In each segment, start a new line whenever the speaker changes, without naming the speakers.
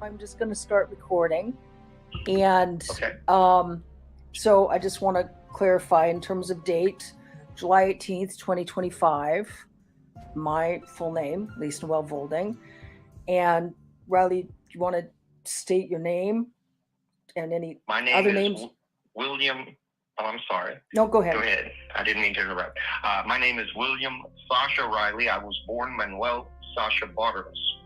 I'm just going to start recording. And
Okay.
so I just want to clarify in terms of date, July 18th, 2025, my full name, Lisa Noel Volding. And Riley, do you want to state your name and any
My name
other
is
names?
William. Oh, I'm sorry.
No, go ahead.
Go ahead. I didn't mean to interrupt. My name is William Sascha Riley. I was born Manuel Sascha Bartels.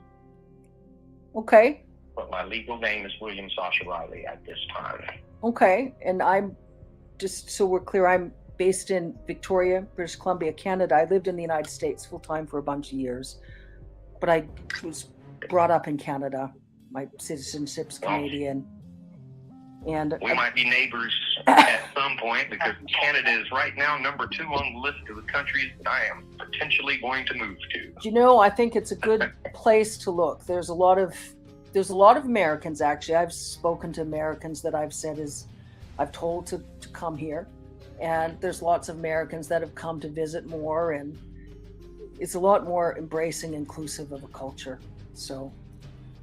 Okay.
But my legal name is William Sascha Riley at this time.
Okay. And I'm, just so we're clear, I'm based in Victoria, British Columbia, Canada. I lived in the United States full time for a bunch of years, but I was brought up in Canada. My citizenship's Canadian. And
we might be neighbors at some point, because Canada is right now number 2 on the list of the countries that I am potentially going to move to.
You know, I think it's a good place to look. There's a lot of Americans, actually. I've spoken to Americans that I've told to come here. And there's lots of Americans that have come to visit more, and it's a lot more embracing, inclusive of a culture. So,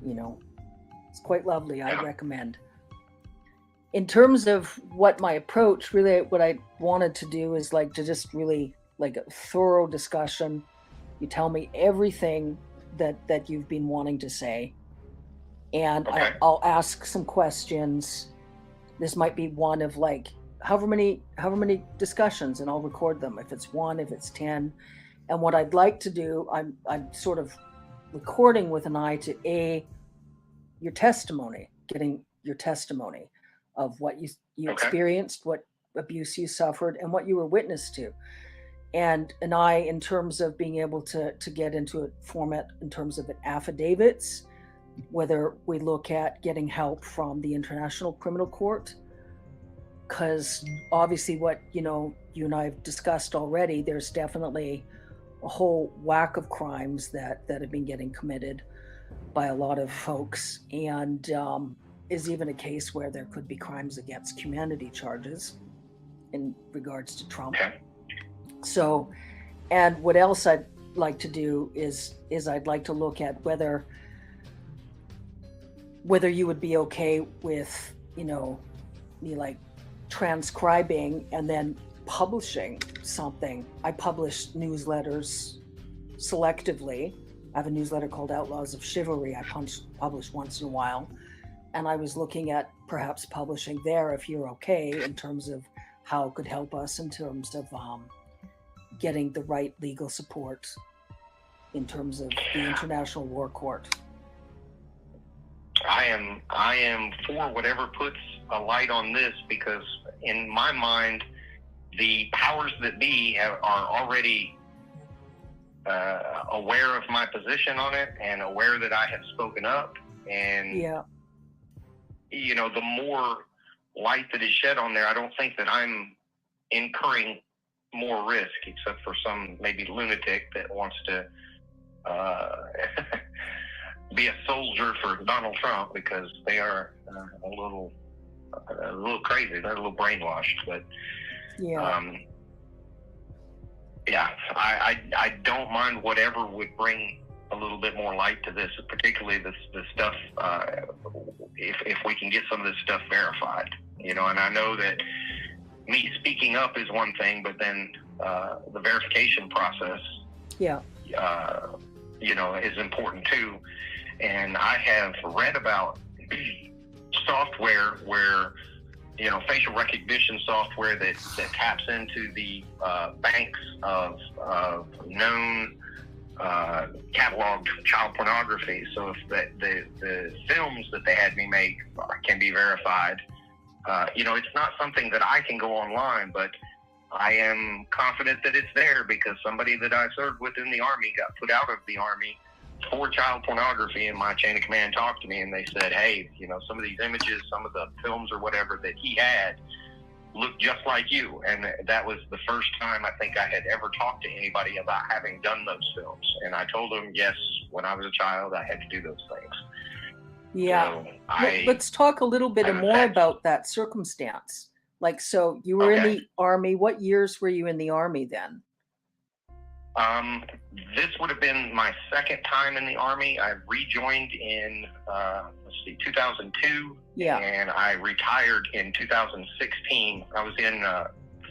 you know, it's quite lovely. I recommend. In terms of what my approach, really what I wanted to do is to just really a thorough discussion. You tell me everything that you've been wanting to say. And
okay.
I'll ask some questions. This might be one of however many discussions, and I'll record them. If it's 1, if it's 10. And what I'd like to do, I'm sort of recording with an eye to your testimony, getting your testimony of what you experienced, what abuse you suffered, and what you were witness to. And an eye in terms of being able to get into a format in terms of affidavits, whether we look at getting help from the International Criminal Court, because obviously what you and I have discussed already, there's definitely a whole whack of crimes that have been getting committed by a lot of folks, and is even a case where there could be crimes against humanity charges in regards to Trump. So, and what else I'd like to do is I'd like to look at whether you would be okay with me transcribing and then publishing something. I publish newsletters selectively. I have a newsletter called Outlaws of Chivalry. I publish once in a while. And I was looking at perhaps publishing there, if you're okay, in terms of how it could help us in terms of getting the right legal support in terms of the International War Court.
I am for whatever puts a light on this, because in my mind, the powers that be are already aware of my position on it and aware that I have spoken up. And the more light that is shed on there, I don't think that I'm incurring more risk, except for some maybe lunatic that wants to be a soldier for Donald Trump, because they are a little crazy. They're a little brainwashed. But I don't mind whatever would bring a little bit more light to this, particularly this stuff. If we can get some of this stuff verified, and I know that me speaking up is one thing, but then the verification process, is important too. And I have read about software where, facial recognition software that taps into the banks of known cataloged child pornography. So if the films that they had me make can be verified, it's not something that I can go online, but I am confident that it's there, because somebody that I served with in the Army got put out of the Army for child pornography, and my chain of command talked to me and they said, hey, some of these images, some of the films or whatever that he had looked just like you. And that was the first time I think I had ever talked to anybody about having done those films. And I told them, yes, when I was a child, I had to do those things.
Yeah. So let's talk a little bit more about that circumstance. So you were in the Army. What years were you in the Army then?
This would have been my second time in the Army. I rejoined in 2002,
Yeah.
and I retired in 2016. I was in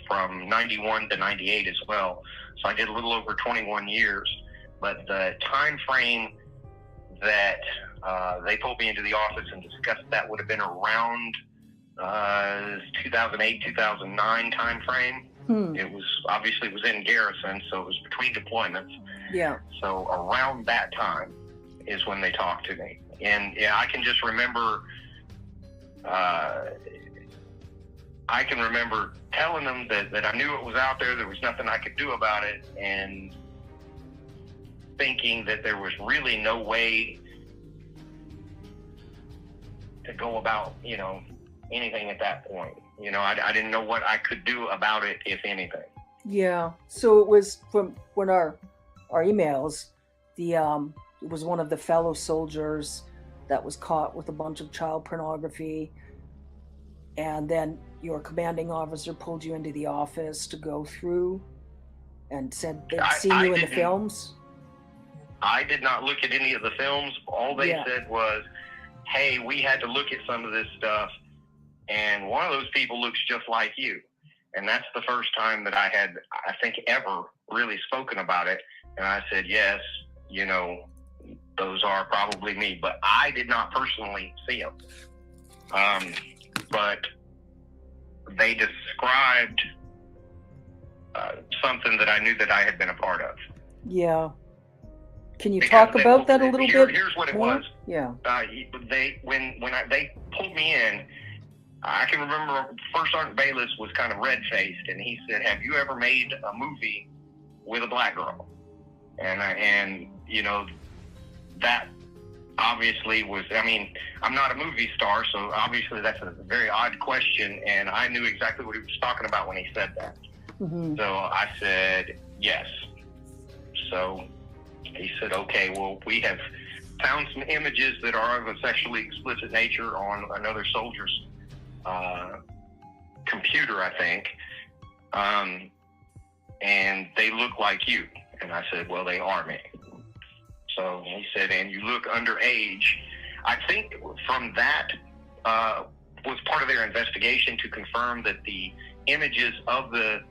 from 91 to 98 as well, so I did a little over 21 years. But the time frame that they pulled me into the office and discussed that would have been around 2008, 2009 time frame. It was obviously it was in garrison, so it was between deployments.
Yeah.
So around that time is when they talked to me, and yeah, I can just remember. I can remember telling them that I knew it was out there. There was nothing I could do about it, and thinking that there was really no way to go about, anything at that point. I didn't know what I could do about it, if anything.
Yeah. So it was from when our emails, it was one of the fellow soldiers that was caught with a bunch of child pornography, and then your commanding officer pulled you into the office to go through and said they'd seen you in the films.
I did not look at any of the films. All they said was, hey, we had to look at some of this stuff, and one of those people looks just like you. And that's the first time that I had, I think, ever really spoken about it. And I said, yes, those are probably me. But I did not personally see them. But they described something that I knew that I had been a part of.
Yeah. Can you talk about that a little bit?
Here's what it
more?
Was.
Yeah.
They pulled me in, I can remember First Sergeant Bayless was kind of red-faced, and he said, have you ever made a movie with a black girl? And that obviously was, I'm not a movie star, so obviously that's a very odd question, and I knew exactly what he was talking about when he said that.
Mm-hmm.
So I said, yes. So he said, okay, well, we have found some images that are of a sexually explicit nature on another soldier's computer, I think, and they look like you. And I said, well, they are me. So he said, and you look underage. I think from that was part of their investigation to confirm that the images of the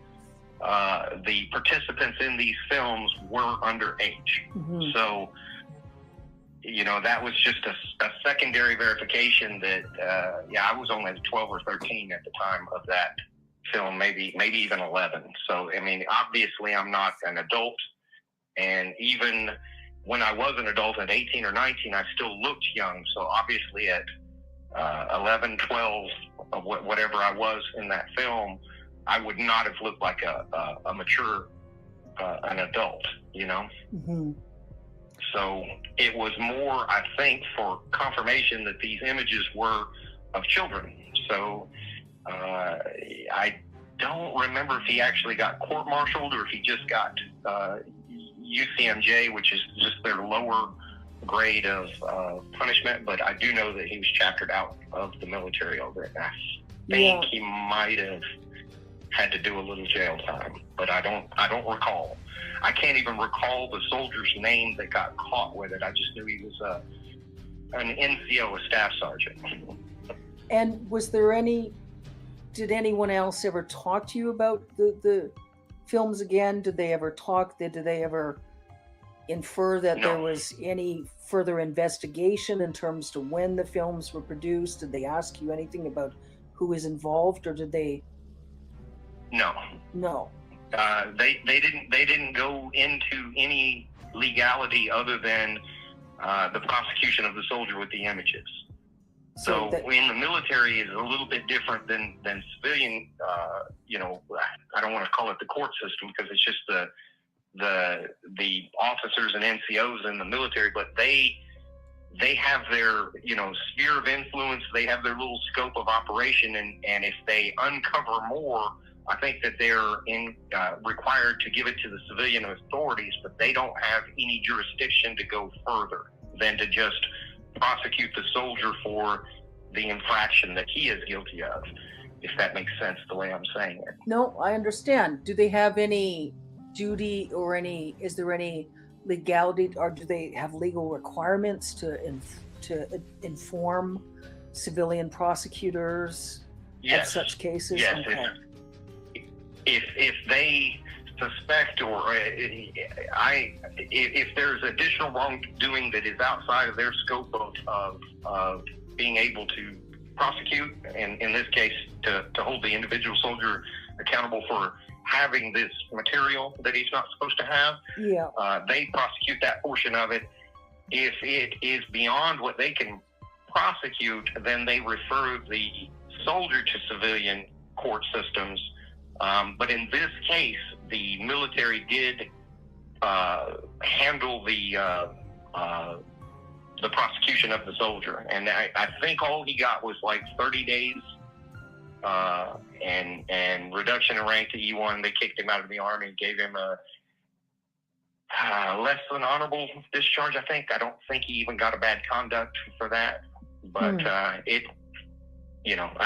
participants in these films were underage.
Mm-hmm.
So, that was just a secondary verification that, I was only 12 or 13 at the time of that film, maybe even 11. So, obviously I'm not an adult. And even when I was an adult at 18 or 19, I still looked young. So obviously at 11, 12, whatever I was in that film, I would not have looked like a mature, an adult,
Mm-hmm.
So it was more, I think, for confirmation that these images were of children. So I don't remember if he actually got court-martialed or if he just got UCMJ, which is just their lower grade of punishment. But I do know that he was chaptered out of the military over it. I think he might have had to do a little jail time, but I don't recall. I can't even recall the soldier's name that got caught with it. I just knew he was an NCO, a staff sergeant.
And did anyone else ever talk to you about the films again? Did they ever talk? Did they ever infer that there was any further investigation in terms to when the films were produced? Did they ask you anything about who was involved, or did they? No.
They didn't go into any legality other than the prosecution of the soldier with the images. So in the military is a little bit different than civilian. I don't want to call it the court system because it's just the officers and NCOs in the military, but they have their sphere of influence. They have their little scope of operation, and if they uncover more, I think that they're required to give it to the civilian authorities, but they don't have any jurisdiction to go further than to just prosecute the soldier for the infraction that he is guilty of, if that makes sense the way I'm saying it.
No, I understand. Do they have any duty or is there any legality, or do they have legal requirements to inform civilian prosecutors of
Yes,
such cases?
yes.
Okay.
If they suspect if there's additional wrongdoing that is outside of their scope of being able to prosecute, and in this case to hold the individual soldier accountable for having this material that he's not supposed to have,
Yeah.
they prosecute that portion of it. If it is beyond what they can prosecute, then they refer the soldier to civilian court systems. But in this case, the military did handle the prosecution of the soldier, and I think all he got was like 30 days and reduction in rank to E1. They kicked him out of the Army and gave him a less than honorable discharge, I think. I don't think he even got a bad conduct for that, but I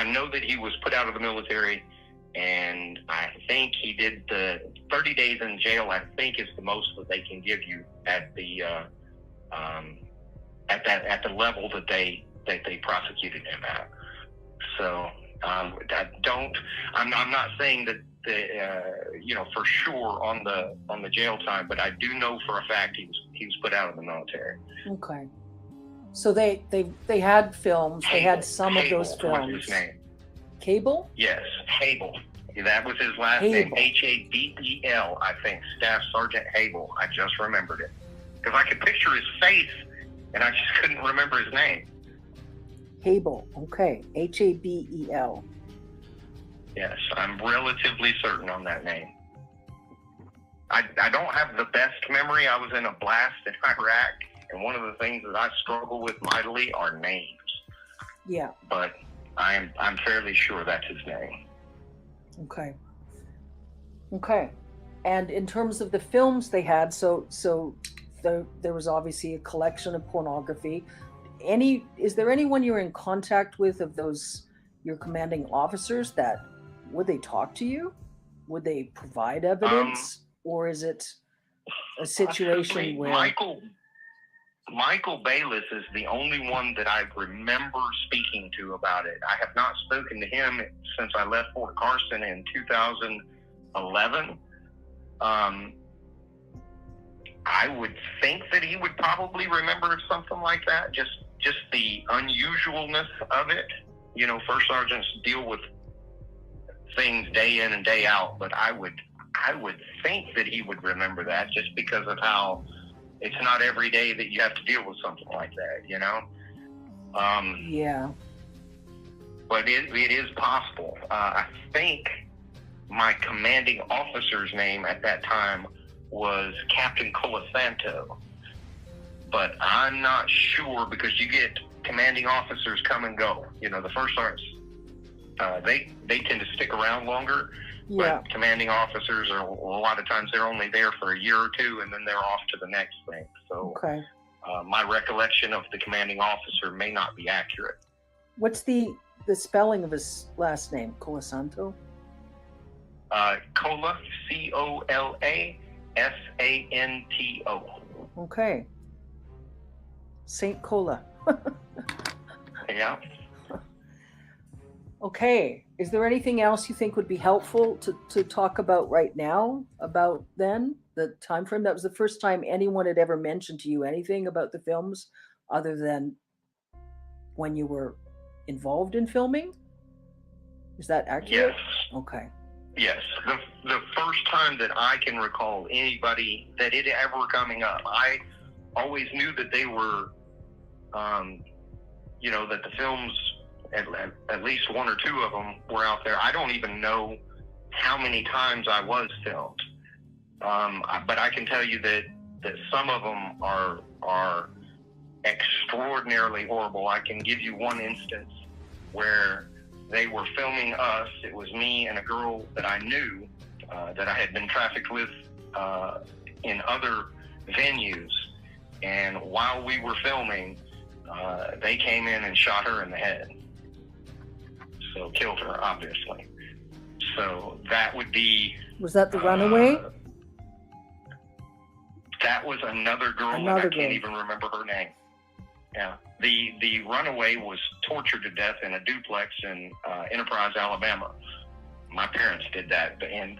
know that he was put out of the military. And I think he did the 30 days in jail. I think is the most that they can give you at the level that they prosecuted him at. So I'm not saying that for sure on the jail time, but I do know for a fact he was put out of the military.
Okay. So they had films. They had some of those films.
What's his name?
Cable?
Yes, Habel. That was his last name. Habel, I think. Staff Sergeant Habel. I just remembered it. Because I could picture his face, and I just couldn't remember his name.
Habel. Okay. Habel.
Yes, I'm relatively certain on that name. I don't have the best memory. I was in a blast in Iraq, and one of the things that I struggle with mightily are names.
Yeah.
But I'm fairly sure that's his name.
Okay. And in terms of the films they had, so there was obviously a collection of pornography. Is there anyone you're in contact with of those your commanding officers that would they talk to you? Would they provide evidence, or is it a situation where
Michael Bayless is the only one that I remember speaking to about it. I have not spoken to him since I left Fort Carson in 2011. I would think that he would probably remember something like that, just the unusualness of it. First sergeants deal with things day in and day out, but I would think that he would remember that just because of how it's not every day that you have to deal with something like that,
Yeah.
But it is possible. I think my commanding officer's name at that time was Captain Colasanto. But I'm not sure because you get commanding officers come and go. The first sergeants, they tend to stick around longer.
Yeah.
But commanding officers are a lot of times they're only there for a year or two, and then they're off to the next thing. So my recollection of the commanding officer may not be accurate.
What's the spelling of his last name? Colasanto?
Cola, Colasanto.
Okay. Saint Cola.
Yeah.
Okay. Is there anything else you think would be helpful to talk about right now about then, the time frame? That was the first time anyone had ever mentioned to you anything about the films other than when you were involved in filming? Is that accurate?
Yes.
Okay.
Yes. The first time that I can recall anybody that it ever coming up, I always knew that they were, that the films, at least one or two of them were out there. I don't even know how many times I was filmed. But I can tell you that some of them are extraordinarily horrible. I can give you one instance where they were filming us. It was me and a girl that I knew that I had been trafficked with in other venues. And while we were filming, they came in and shot her in the head. So killed her, obviously. So that would be...
Was that the runaway?
That was another girl, and I can't even remember her name. Yeah. The runaway was tortured to death in a duplex in Enterprise, Alabama. My parents did that, and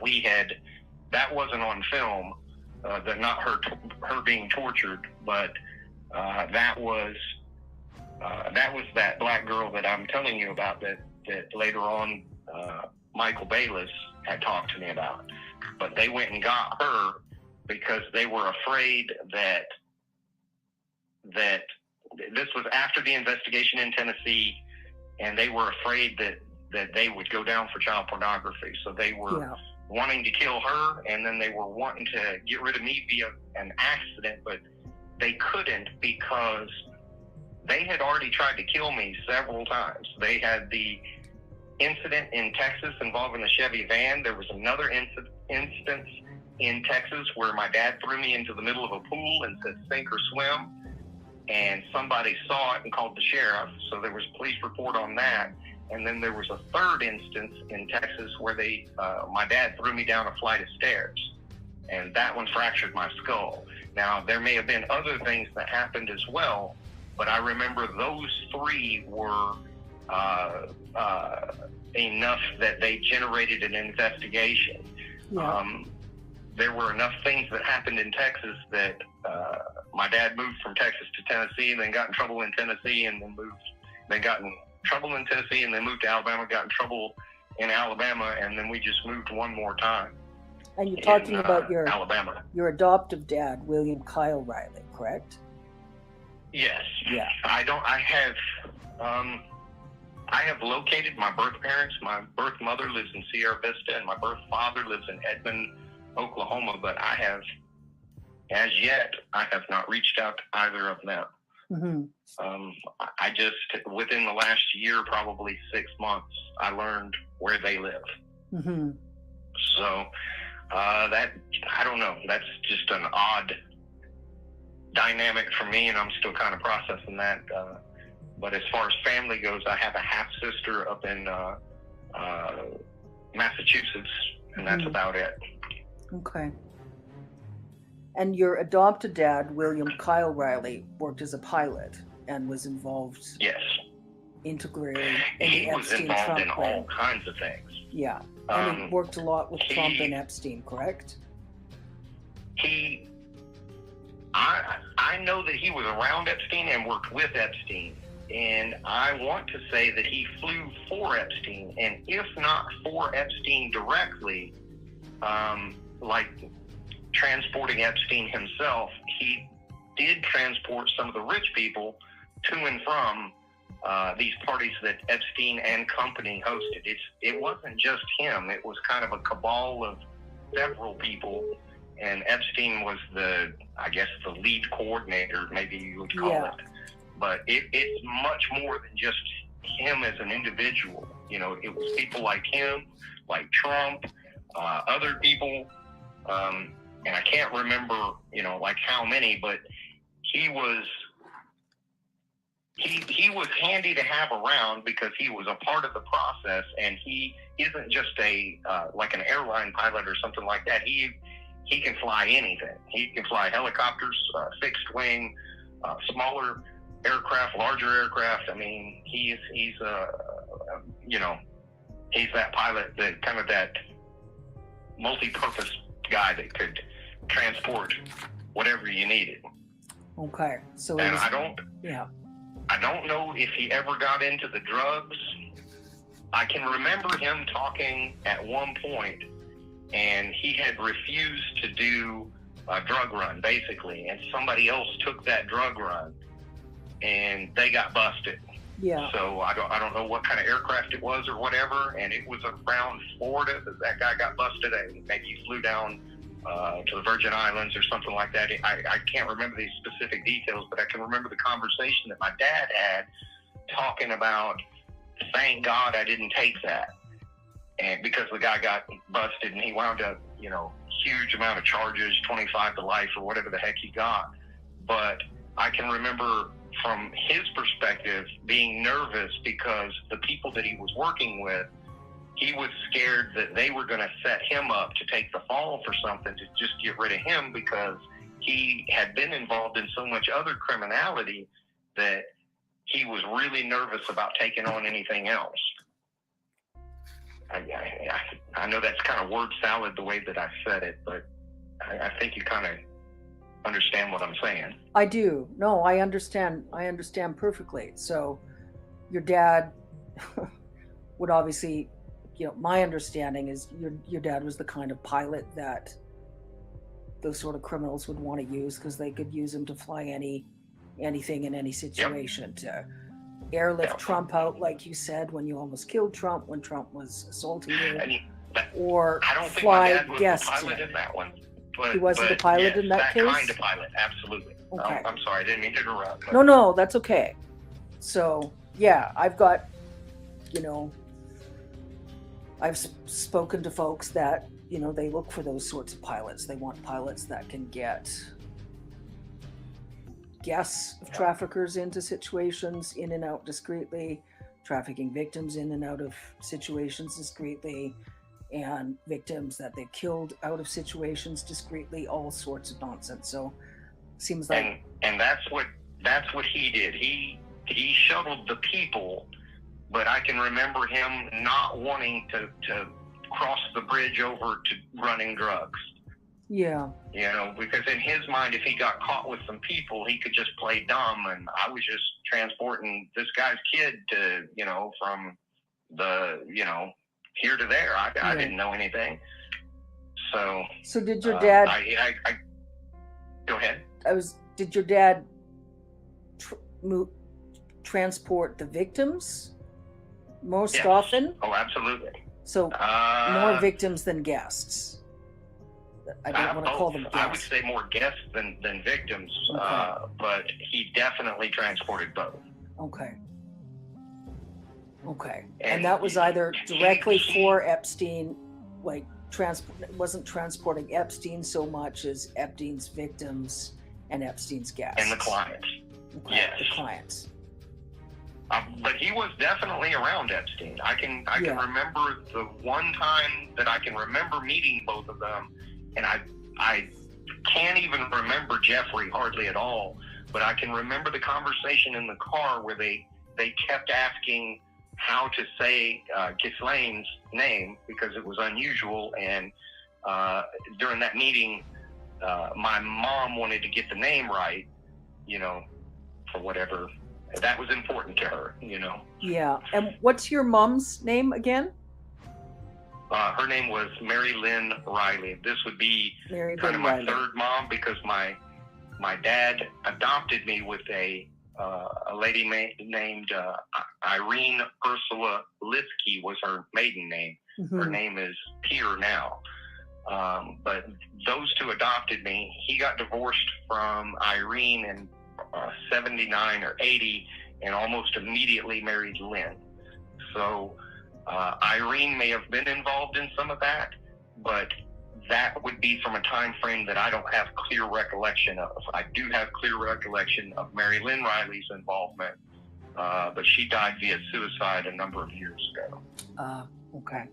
that wasn't on film, not her being tortured, but that was that black girl that I'm telling you about that later on Michael Bayless had talked to me about. But they went and got her because they were afraid that this was after the investigation in Tennessee, and they were afraid that they would go down for child pornography. So they were wanting to kill her, and then they were wanting to get rid of me via an accident, but they couldn't because they had already tried to kill me several times. They had the incident in Texas involving the Chevy van. There was another instance in Texas where my dad threw me into the middle of a pool and said, sink or swim. And somebody saw it and called the sheriff. So there was a police report on that. And then there was a third instance in Texas where my dad threw me down a flight of stairs. And that one fractured my skull. Now, there may have been other things that happened as well, but I remember those three were enough that they generated an investigation. Yeah. There were enough things that happened in Texas that my dad moved from Texas to Tennessee, and then got in trouble in Tennessee, and then got in trouble in Tennessee, and then moved to Alabama, got in trouble in Alabama, and then we just moved one more time.
And you're talking about
Alabama.
Your adoptive dad, William Kyle Riley, correct?
Yes.
Yeah.
I have located my birth parents. My birth mother lives in Sierra Vista, and my birth father lives in Edmond, Oklahoma, but I have not reached out to either of them. Mm-hmm. I just, within the last year, probably 6 months, I learned where they live. Mm-hmm. So I don't know. That's just an odd dynamic for me, and I'm still kind of processing that. But as far as family goes, I have a half sister up in Massachusetts, and that's about it.
Okay. And your adopted dad, William Kyle Riley, worked as a pilot and was involved.
Yes.
Integrally in
he
the
was
Epstein
involved
Trump
in all kinds of things.
Yeah. And he worked a lot with Trump and Epstein, correct?
I know that he was around Epstein and worked with Epstein. And I want to say that he flew for Epstein. And if not for Epstein directly, like transporting Epstein himself, he did transport some of the rich people to and from these parties that Epstein and company hosted. It wasn't just him. It was kind of a cabal of several people. And Epstein was the lead coordinator, maybe you would call it. But it's much more than just him as an individual. You know, it was people like him, like Trump, other people, and I can't remember, like how many, but he was handy to have around because he was a part of the process, and he isn't just like an airline pilot or something like that. He can fly anything. He can fly helicopters, fixed wing, smaller aircraft, larger aircraft. I mean, he's that pilot, that kind of that multi-purpose guy that could transport whatever you needed.
Okay, so
I don't know if he ever got into the drugs. I can remember him talking at one point, and he had refused to do a drug run, basically, and somebody else took that drug run, and they got busted.
Yeah.
So I don't know what kind of aircraft it was or whatever, and it was around Florida that guy got busted at. Maybe he flew down to the Virgin Islands or something like that. I can't remember these specific details, but I can remember the conversation that my dad had talking about, thank God I didn't take that. And because the guy got busted and he wound up, huge amount of charges, 25 to life or whatever the heck he got. But I can remember from his perspective being nervous because the people that he was working with, he was scared that they were going to set him up to take the fall for something, to just get rid of him because he had been involved in so much other criminality that he was really nervous about taking on anything else. I know that's kind of word salad the way that I said it, but I think you kind of understand what I'm saying.
I do. No, I understand. I understand perfectly. So your dad would obviously, my understanding is your dad was the kind of pilot that those sort of criminals would want to use, because they could use him to fly anything in any situation. Yep. To airlift Trump out, like you said, when you almost killed Trump, when Trump was assaulting you, or
I don't
fly
think my dad was
guests.
The pilot in that one. But,
he wasn't the pilot in that case?
That kind of pilot, absolutely.
Okay.
I'm sorry, I didn't mean to interrupt.
No, that's okay. So, yeah, I've got, I've spoken to folks that, they look for those sorts of pilots. They want pilots that can get guests of traffickers into situations, in and out discreetly, trafficking victims in and out of situations discreetly, and victims that they've killed out of situations discreetly, all sorts of nonsense. So seems like
and that's what he did. He shuttled the people, but I can remember him not wanting to cross the bridge over to running drugs.
Yeah.
Because in his mind, if he got caught with some people, he could just play dumb, and I was just transporting this guy's kid to, from the, here to there. I didn't know anything. So
did your dad...
I go ahead.
Did your dad transport the victims most often?
Oh, absolutely.
So more victims than guests. I don't want to call them guests.
I would say more guests than victims, okay. But he definitely transported both.
Okay. And that was either directly for Epstein, like wasn't transporting Epstein so much as Epstein's victims and Epstein's guests.
And the clients.
Okay, yes. The clients.
But he was definitely around Epstein. I can remember the one time that I can remember meeting both of them, and I can't even remember Jeffrey hardly at all, but I can remember the conversation in the car where they kept asking how to say Ghislaine's name because it was unusual, and during that meeting, my mom wanted to get the name right, for whatever. That was important to her,
Yeah. And what's your mom's name again?
Her name was Mary Lynn Riley. This would be kind of my third mom, because my dad adopted me with a lady named Irene Ursula Liskey was her maiden name. Mm-hmm. Her name is Peter now. But those two adopted me. He got divorced from Irene in 79 or 80 and almost immediately married Lynn. So Irene may have been involved in some of that, but that would be from a time frame that I don't have clear recollection of. I do have clear recollection of Mary Lynn Riley's involvement, but she died via suicide a number of years ago.
Okay.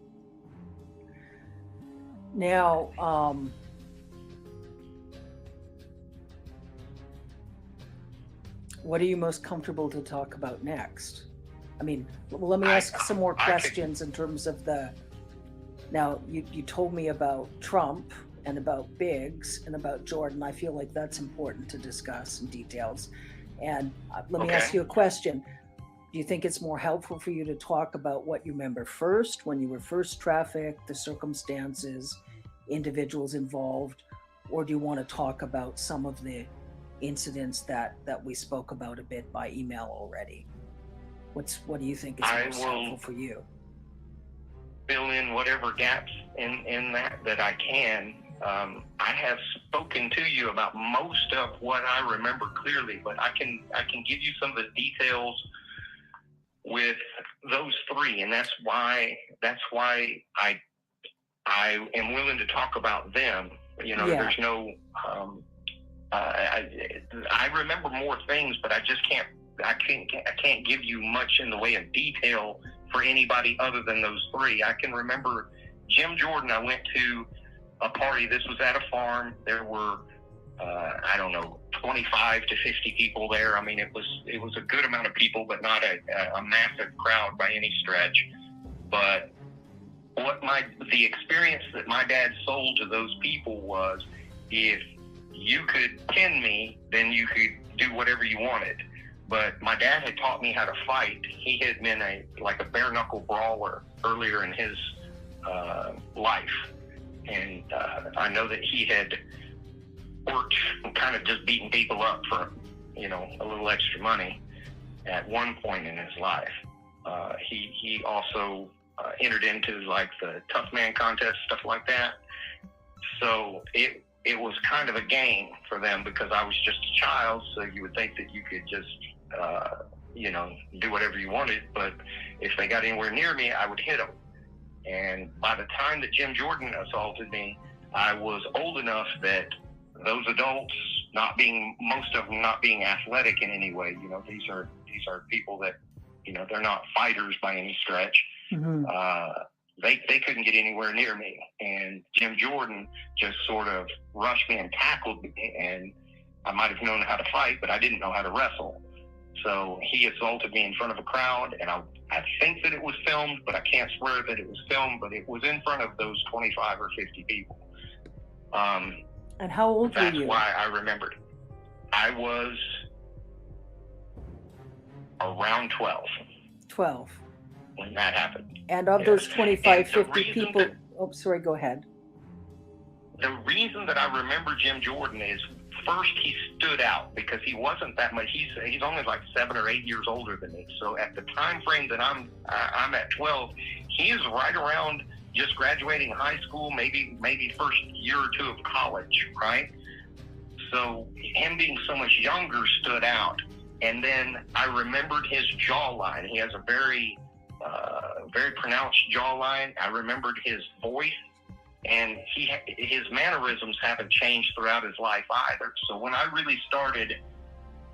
Now, what are you most comfortable to talk about next? I mean, let me ask some more questions in terms of now you told me about Trump and about Biggs and about Jordan. I feel like that's important to discuss in details. And let me ask you a question. Do you think it's more helpful for you to talk about what you remember first, when you were first trafficked, the circumstances, individuals involved, or do you want to talk about some of the incidents that we spoke about a bit by email already? What do you think is most helpful for you?
Fill in whatever gaps in that I can. I have spoken to you about most of what I remember clearly, but I can give you some of the details with those three, and that's why I am willing to talk about them. There's no. I remember more things, but I can't give you much in the way of detail for anybody other than those three. I can remember Jim Jordan. I went to a party. This was at a farm. There were I don't know, 25 to 50 people there. I mean, it was a good amount of people, but not a massive crowd by any stretch. But the experience that my dad sold to those people was, if you could pin me, then you could do whatever you wanted. But my dad had taught me how to fight. He had been a bare knuckle brawler earlier in his life, and I know that he had worked kind of just beating people up for a little extra money at one point in his life. He also entered into like the tough man contest, stuff like that. So it was kind of a game for them, because I was just a child. So you would think that you could just do whatever you wanted, but if they got anywhere near me, I would hit them. And by the time that Jim Jordan assaulted me, I was old enough that those adults, most of them not being athletic in any way, these are people that, they're not fighters by any stretch.
Mm-hmm.
They couldn't get anywhere near me. And Jim Jordan just sort of rushed me and tackled me, and I might have known how to fight, but I didn't know how to wrestle. So he assaulted me in front of a crowd, and I think that it was filmed, but I can't swear that it was filmed, but it was in front of those 25 or 50 people.
And how old were you?
That's why I remembered. I was around 12.
12.
When that happened.
And of those 25, 50 people... Oh, sorry, go ahead.
The reason that I remember Jim Jordan is, first, he stood out because he wasn't that much. He's only like 7 or 8 years older than me. So at the time frame that I'm at 12, he is right around just graduating high school, maybe first year or two of college, right? So him being so much younger stood out. And then I remembered his jawline. He has a very pronounced jawline. I remembered his voice. And his mannerisms haven't changed throughout his life either. So when I really started,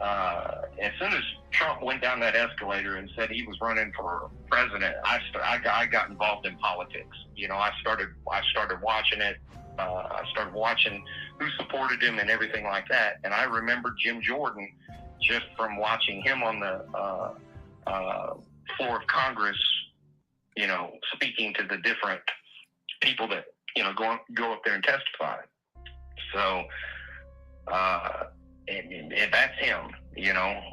as soon as Trump went down that escalator and said he was running for president, I got involved in politics. I started watching it. I started watching who supported him and everything like that. And I remember Jim Jordan just from watching him on the floor of Congress, speaking to the different people that go up there and testify. So, and that's him.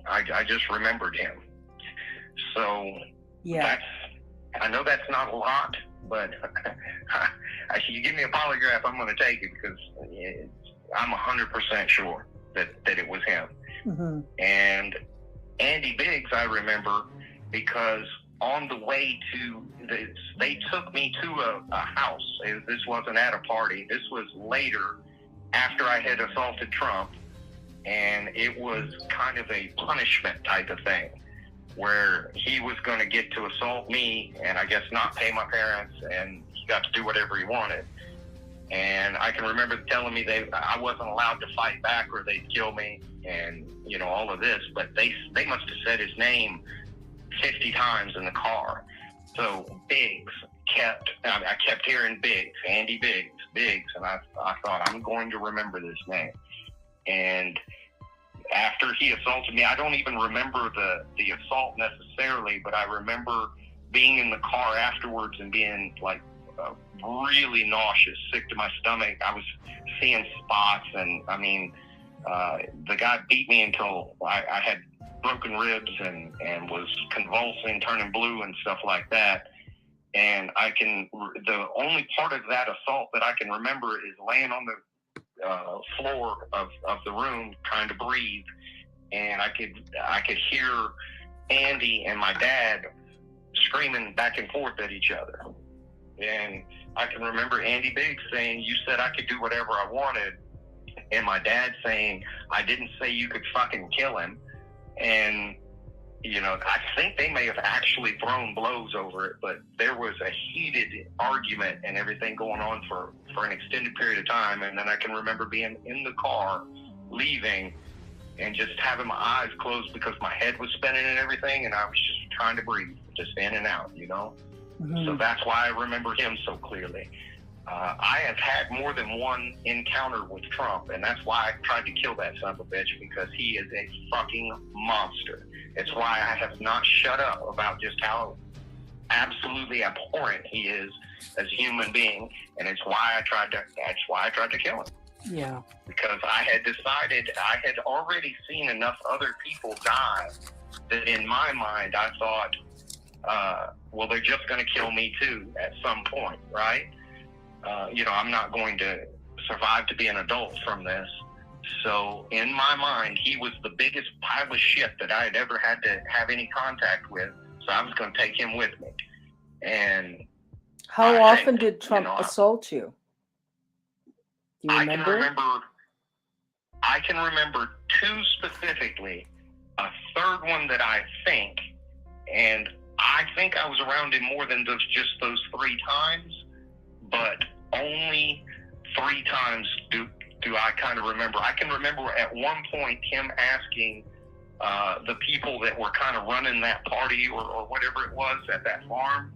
I just remembered him. So
yeah,
I know that's not a lot, but you give me a polygraph, I'm going to take it, because I'm 100% sure that it was him.
Mm-hmm.
And Andy Biggs, I remember, because on the way to this, they took me to a house. This wasn't at a party. This was later, after I had assaulted Trump, and it was kind of a punishment type of thing, where he was going to get to assault me and I guess not pay my parents, and he got to do whatever he wanted. And I can remember telling me I wasn't allowed to fight back or they'd kill me, and all of this, but they must have said his name 50 times in the car. So Biggs I kept hearing Biggs, Andy Biggs, and I thought, I'm going to remember this name. And after he assaulted me, I don't even remember the assault necessarily, but I remember being in the car afterwards and being like really nauseous, sick to my stomach. I was seeing spots, and I mean, the guy beat me until I had broken ribs and was convulsing, turning blue and stuff like that. And the only part of that assault that I can remember is laying on the floor of the room trying to breathe, and I could hear Andy and my dad screaming back and forth at each other. And I can remember Andy Biggs saying, "You said I could do whatever I wanted," and my dad saying, "I didn't say you could fucking kill him." And I think they may have actually thrown blows over it, but there was a heated argument and everything going on for an extended period of time. And then I can remember being in the car, leaving, and just having my eyes closed because my head was spinning and everything, and I was just trying to breathe, just in and out,
Mm-hmm.
So that's why I remember him so clearly. I have had more than one encounter with Trump, and that's why I tried to kill that son of a bitch, because he is a fucking monster. It's why I have not shut up about just how absolutely abhorrent he is as a human being, and that's why I tried to kill him.
Yeah.
Because I had decided, I had already seen enough other people die that in my mind I thought, well, they're just going to kill me too at some point, right? I'm not going to survive to be an adult from this. So in my mind, he was the biggest pile of shit that I had ever had to have any contact with. So I was going to take him with me. And
how often did Trump assault you? Do you remember?
I can remember two specifically. A third one that I think, and I think I was around him more than just those 3 times, but only 3 times do I kind of remember. I can remember at one point him asking the people that were kind of running that party or whatever it was at that farm,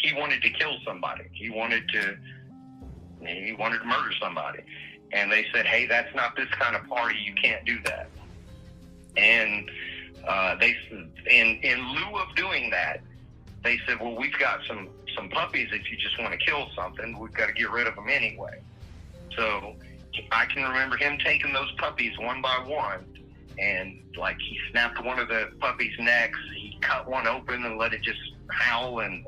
he wanted to kill somebody. He wanted to murder somebody. And they said, hey, that's not this kind of party. You can't do that. And in lieu of doing that, they said, well, we've got some puppies. If you just want to kill something, we've got to get rid of them anyway. So I can remember him taking those puppies one by one, and like he snapped one of the puppies' necks. He cut one open and let it just howl and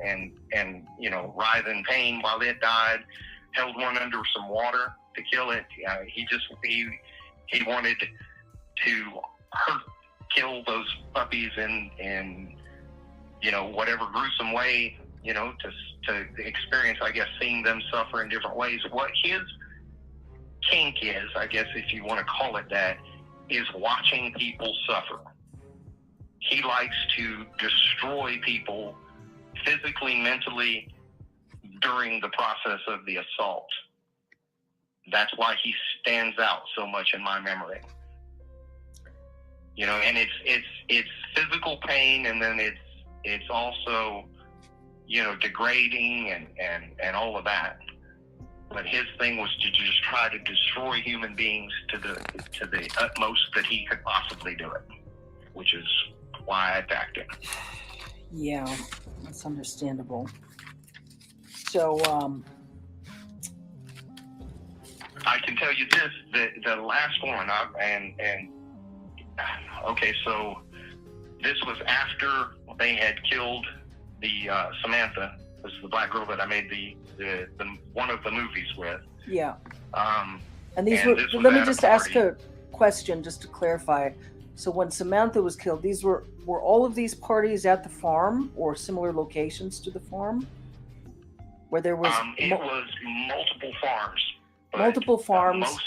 writhe in pain while it died. Held one under some water to kill it. He wanted to kill those puppies in whatever gruesome way, to experience, I guess, seeing them suffer in different ways. What his kink is, I guess, if you want to call it that, is watching people suffer. He likes to destroy people physically, mentally, during the process of the assault. That's why he stands out so much in my memory. And it's physical pain, and then it's also, degrading and all of that. But his thing was to just try to destroy human beings to the utmost that he could possibly do it, which is why I attacked him.
Yeah, that's understandable. So,
I can tell you this: the last one, okay, so this was after they had killed the Samantha. This is the black girl that I made the one of the movies with.
Yeah. And these were. Let me just ask a question, just to clarify. So when Samantha was killed, these were all of these parties at the farm or similar locations to the farm? Where there was
it was multiple farms.
Multiple farms,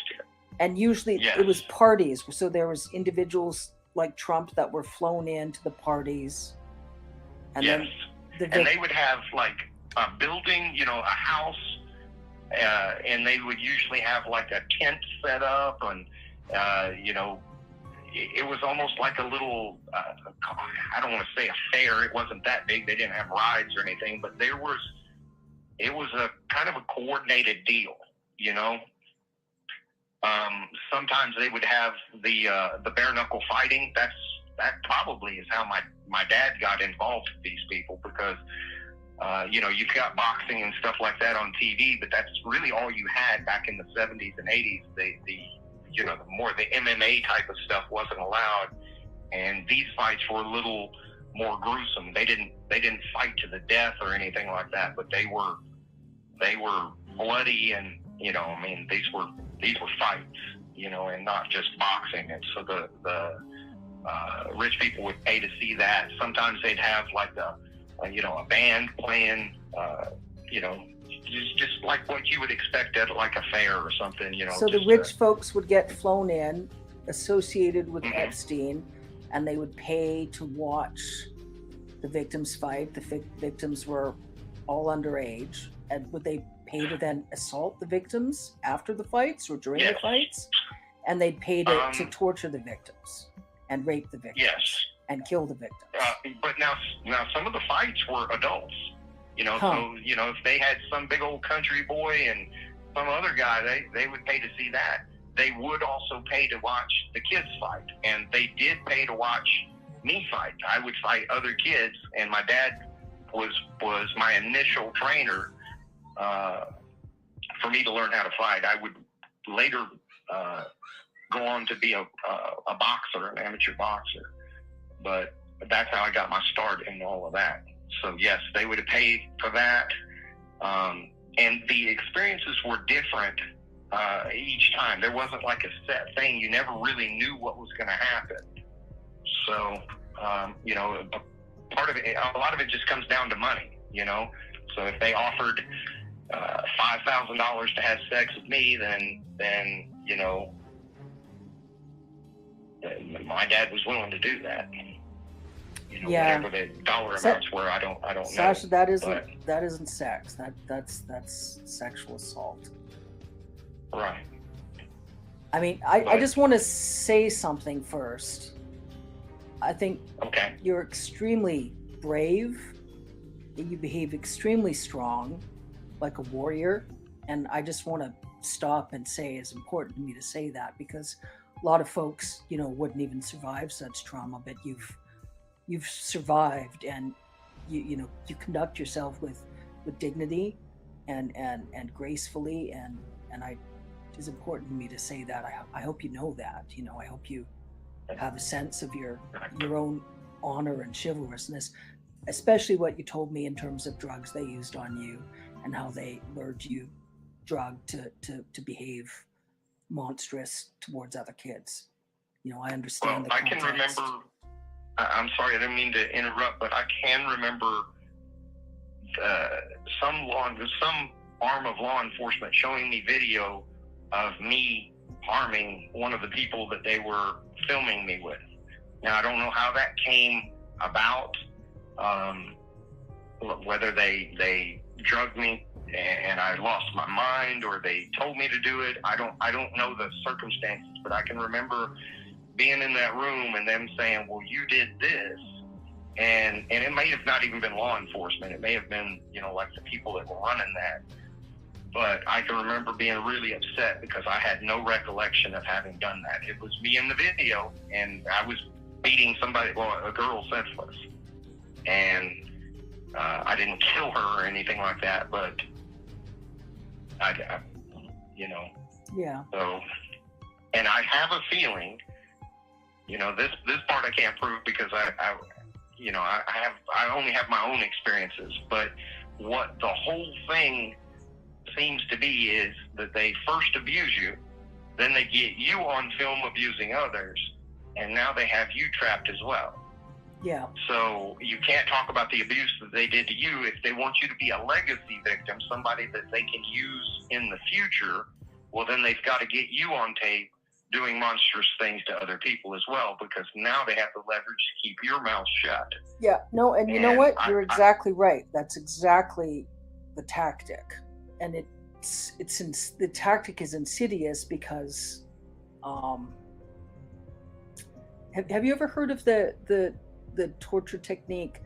and usually it was parties. So there was individuals like Trump that were flown into the parties, and then and they would have like a building, a house, and they would usually have like a tent set up, and it was almost like a little, I don't want to say a fair. It wasn't that big. They didn't have rides or anything, but it was a kind of a coordinated deal, Sometimes they would have the bare knuckle fighting. That probably is how my dad got involved with these people, because you've got boxing and stuff like that on TV, but that's really all you had back in the 70s and 80s. The more the MMA type of stuff wasn't allowed, and these fights were a little more gruesome. They didn't fight to the death or anything like that, but they were bloody, and these were fights, and not just boxing. And so the rich people would pay to see that. Sometimes they'd have like a band playing, just like what you would expect at like a fair or something, So the rich folks would get flown in, associated with Epstein, and they would pay to watch the victims fight. The victims were all underage. And would they pay to then assault the victims after the fights or during the fights? And they'd pay to torture the victims and rape the victims and kill the victims.
But now some of the fights were adults. So, if they had some big old country boy and some other guy, they would pay to see that. They would also pay to watch the kids fight. And they did pay to watch me fight. I would fight other kids, and my dad was my initial trainer for me to learn how to fight. I would later go on to be a boxer, an amateur boxer. But that's how I got my start in all of that. So yes, they would have paid for that. And the experiences were different each time. There wasn't like a set thing. You never really knew what was going to happen. So, part of it, a lot of it just comes down to money, So if they offered $5,000 to have sex with me, then my dad was willing to do that. Whatever the dollar amounts were, I don't know.
Sascha, that isn't sex. That's sexual assault.
Right.
I mean, I just want to say something first. I think you're extremely brave. You behave extremely strong, like a warrior. And I just want to stop and say it's important to me to say that, because a lot of folks, wouldn't even survive such trauma, but you've survived, and you conduct yourself with dignity and gracefully, and it's important to me to say that. I hope you know that. I hope you have a sense of your own honor and chivalrousness, especially what you told me in terms of drugs they used on you and how they lured you drugged to behave monstrous towards other kids. I understand.
Well, I can remember. I'm sorry, I didn't mean to interrupt, but I can remember some arm of law enforcement showing me video of me harming one of the people that they were filming me with. Now, I don't know how that came about, whether they drugged me and I lost my mind, or they told me to do it. I don't know the circumstances, but I can remember being in that room and them saying, well, you did this. And it may have not even been law enforcement. It may have been, like the people that were running that. But I can remember being really upset because I had no recollection of having done that. It was me in the video, and I was beating a girl senseless. And I didn't kill her or anything like that, but
Yeah.
So, and I have a feeling, this part I can't prove because I only have my own experiences, but what the whole thing seems to be is that they first abuse you, then they get you on film abusing others, and now they have you trapped as well.
Yeah.
So you can't talk about the abuse that they did to you. If they want you to be a legacy victim, somebody that they can use in the future, well, then they've got to get you on tape doing monstrous things to other people as well, because now they have the leverage to keep your mouth shut.
Yeah, no, and you know what? You're exactly right. That's exactly the tactic. And the tactic is insidious because have you ever heard of the torture technique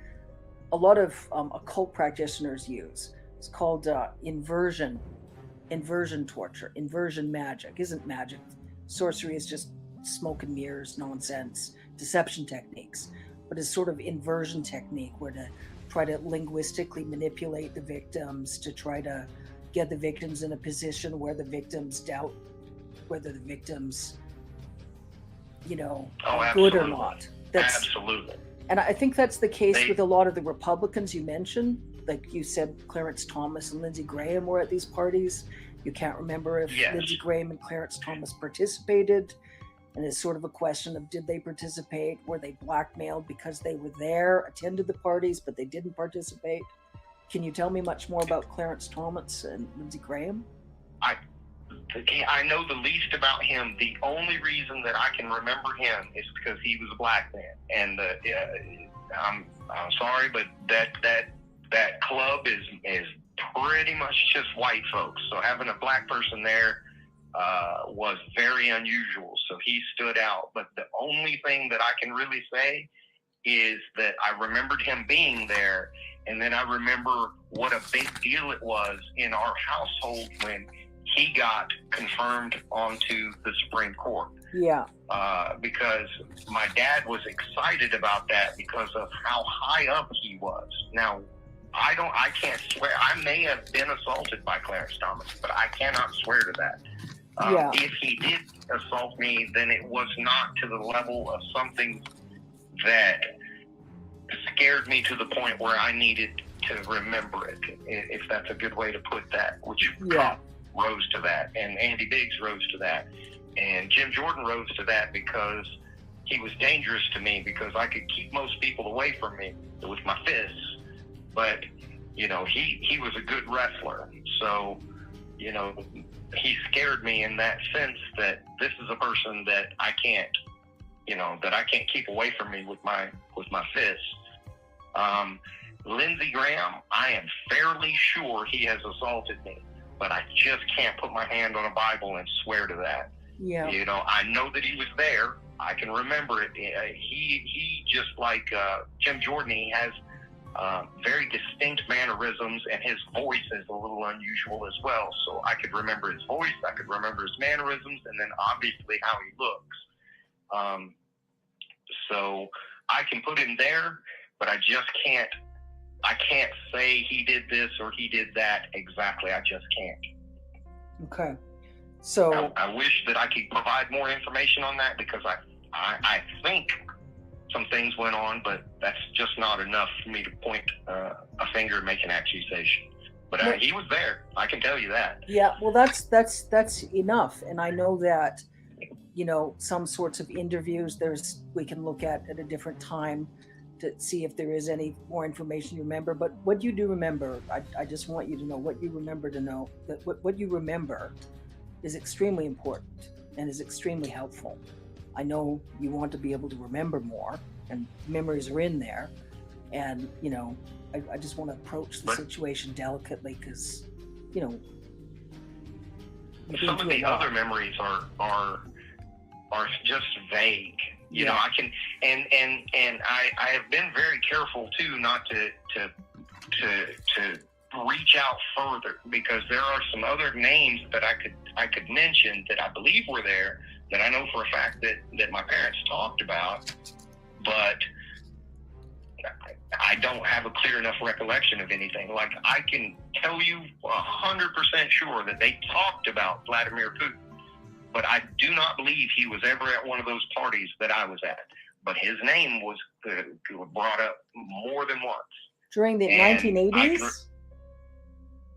a lot of occult practitioners use? It's called inversion torture. Inversion magic isn't magic. Sorcery is just smoke and mirrors nonsense, deception techniques, but it's sort of inversion technique where to try to linguistically manipulate the victims, to try to get the victims in a position where the victims doubt whether the victims are good or not.
Absolutely.
And I think that's the case with a lot of the Republicans you mentioned. Like you said, Clarence Thomas and Lindsey Graham were at these parties. You can't remember if Lindsey Graham and Clarence Thomas participated. And it's sort of a question of, did they participate? Were they blackmailed because they were there, attended the parties, but they didn't participate? Can you tell me much more about Clarence Thomas and Lindsey Graham?
I know the least about him. The only reason that I can remember him is because he was a black man. And I'm sorry, but that club is pretty much just white folks. So having a black person there was very unusual. So he stood out. But the only thing that I can really say is that I remembered him being there, and then I remember what a big deal it was in our household when he got confirmed onto the Supreme Court.
Yeah.
Because my dad was excited about that because of how high up he was. Now, I can't swear. I may have been assaulted by Clarence Thomas, but I cannot swear to that. If he did assault me, then it was not to the level of something that scared me to the point where I needed to remember it, if that's a good way to put that, which Trump rose to that, and Andy Biggs rose to that, and Jim Jordan rose to that because he was dangerous to me because I could keep most people away from me with my fists, but, you know, he was a good wrestler, so, you know, he scared me in that sense that this is a person that I can't, you know, that I can't keep away from me with my fists. Lindsey Graham, I am fairly sure he has assaulted me, but I just can't put my hand on a Bible and swear to that.
Yeah.
You know, I know that he was there. I can remember it. He just like Jim Jordan, he has very distinct mannerisms, and his voice is a little unusual as well. So I could remember his voice, I could remember his mannerisms, and then obviously how he looks. So I can put him there, but I just can't. I can't say he did this or he did that exactly. I just can't.
Okay. So
I wish that I could provide more information on that because I think some things went on, but that's just not enough for me to point a finger and make an accusation. But he was there. I can tell you that.
Yeah. Well, that's enough. And I know that, you know, some sorts of interviews we can look at a different time to see if there is any more information you remember. But what you do remember, I just want you to know what you remember to know, that what you remember is extremely important and is extremely helpful. I know you want to be able to remember more, and memories are in there. And, you know, I just want to approach the situation delicately because, you know,
some of the other memories are just vague. You know, I can, and I have been very careful too not to reach out further, because there are some other names that I could mention that I believe were there, that I know for a fact that my parents talked about, but I don't have a clear enough recollection of anything. Like, I can tell you 100% sure that they talked about Vladimir Putin, but I do not believe he was ever at one of those parties that I was at. But his name was brought up more than once.
During the 1980s?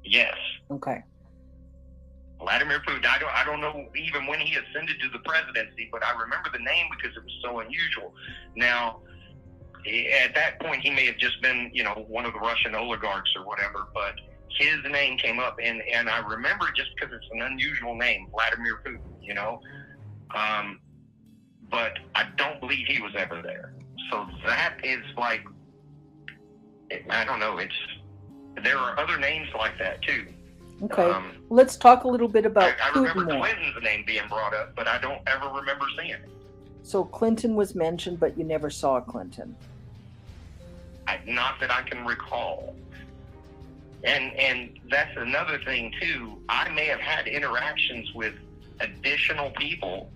Yes.
Okay.
Vladimir Putin, I don't know even when he ascended to the presidency, but I remember the name because it was so unusual. Now, at that point, he may have just been, you know, one of the Russian oligarchs or whatever, but his name came up, and I remember it just because it's an unusual name, Vladimir Putin, you know. But I don't believe he was ever there. So that is like, I don't know, there are other names like that too.
Okay, let's talk a little bit about
I
Putin
remember
more.
Clinton's name being brought up, but I don't ever remember seeing it.
So Clinton was mentioned, but you never saw Clinton.
Not that I can recall. And that's another thing too. I may have had interactions with additional people,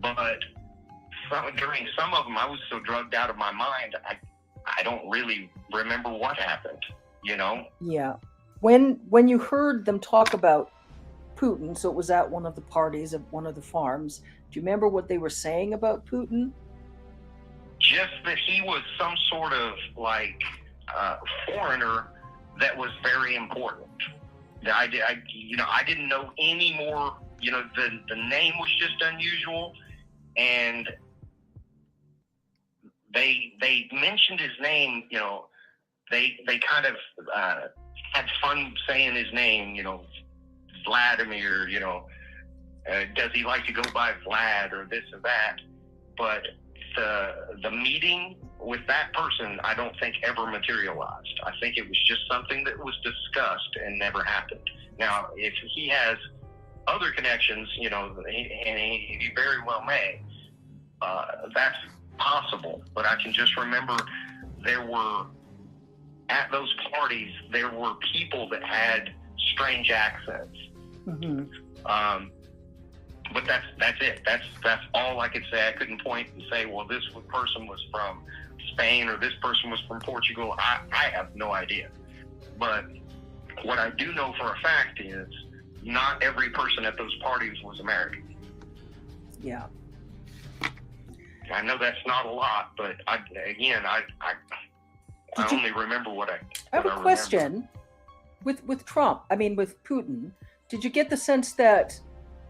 but during some of them I was so drugged out of my mind, I don't really remember what happened, you know?
Yeah. When you heard them talk about Putin, so it was at one of the parties at one of the farms, do you remember what they were saying about Putin?
Just that he was some sort of like foreigner that was very important. I didn't know any more. You know, the name was just unusual, and they mentioned his name. You know, they kind of had fun saying his name. You know, Vladimir. You know, does he like to go by Vlad or this or that? But the meeting with that person, I don't think ever materialized. I think it was just something that was discussed and never happened. Now, if he has other connections, you know, and he very well may, possible, but I can just remember at those parties, there were people that had strange accents.
Mm-hmm.
But that's it. That's all I could say. I couldn't point and say, well, this person was from Spain or this person was from Portugal. I have no idea. But what I do know for a fact is not every person at those parties was American.
Yeah.
I know that's not a lot, but I only remember what I
have a question with Trump. I mean, with Putin. Did you get the sense that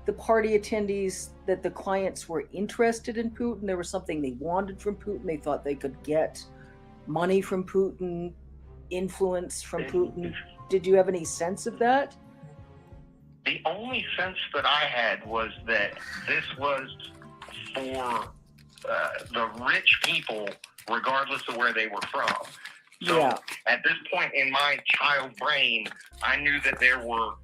the party attendees, that the clients were interested in Putin? There was something they wanted from Putin. They thought they could get money from Putin, influence from Putin. Did you have any sense of that?
The only sense that I had was that this was for the rich people, regardless of where they were from. So at this point in my child brain, I knew that there were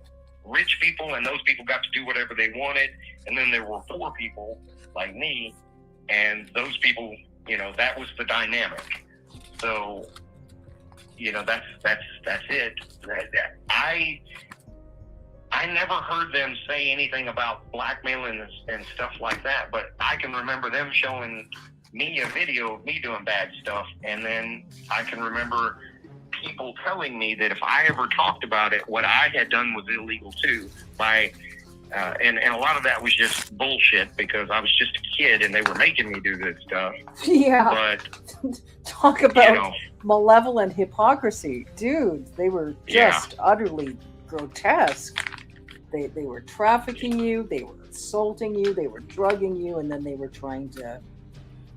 rich people and those people got to do whatever they wanted. And then there were poor people like me, and those people, that was the dynamic. So, that's it. I never heard them say anything about blackmailing and stuff like that, but I can remember them showing me a video of me doing bad stuff, and then I can remember people telling me that if I ever talked about it, what I had done was illegal too. And a lot of that was just bullshit because I was just a kid and they were making me do this stuff.
Yeah.
But
talk about malevolent hypocrisy, dude. They were just utterly grotesque. They were trafficking you, they were assaulting you, they were drugging you, and then they were trying to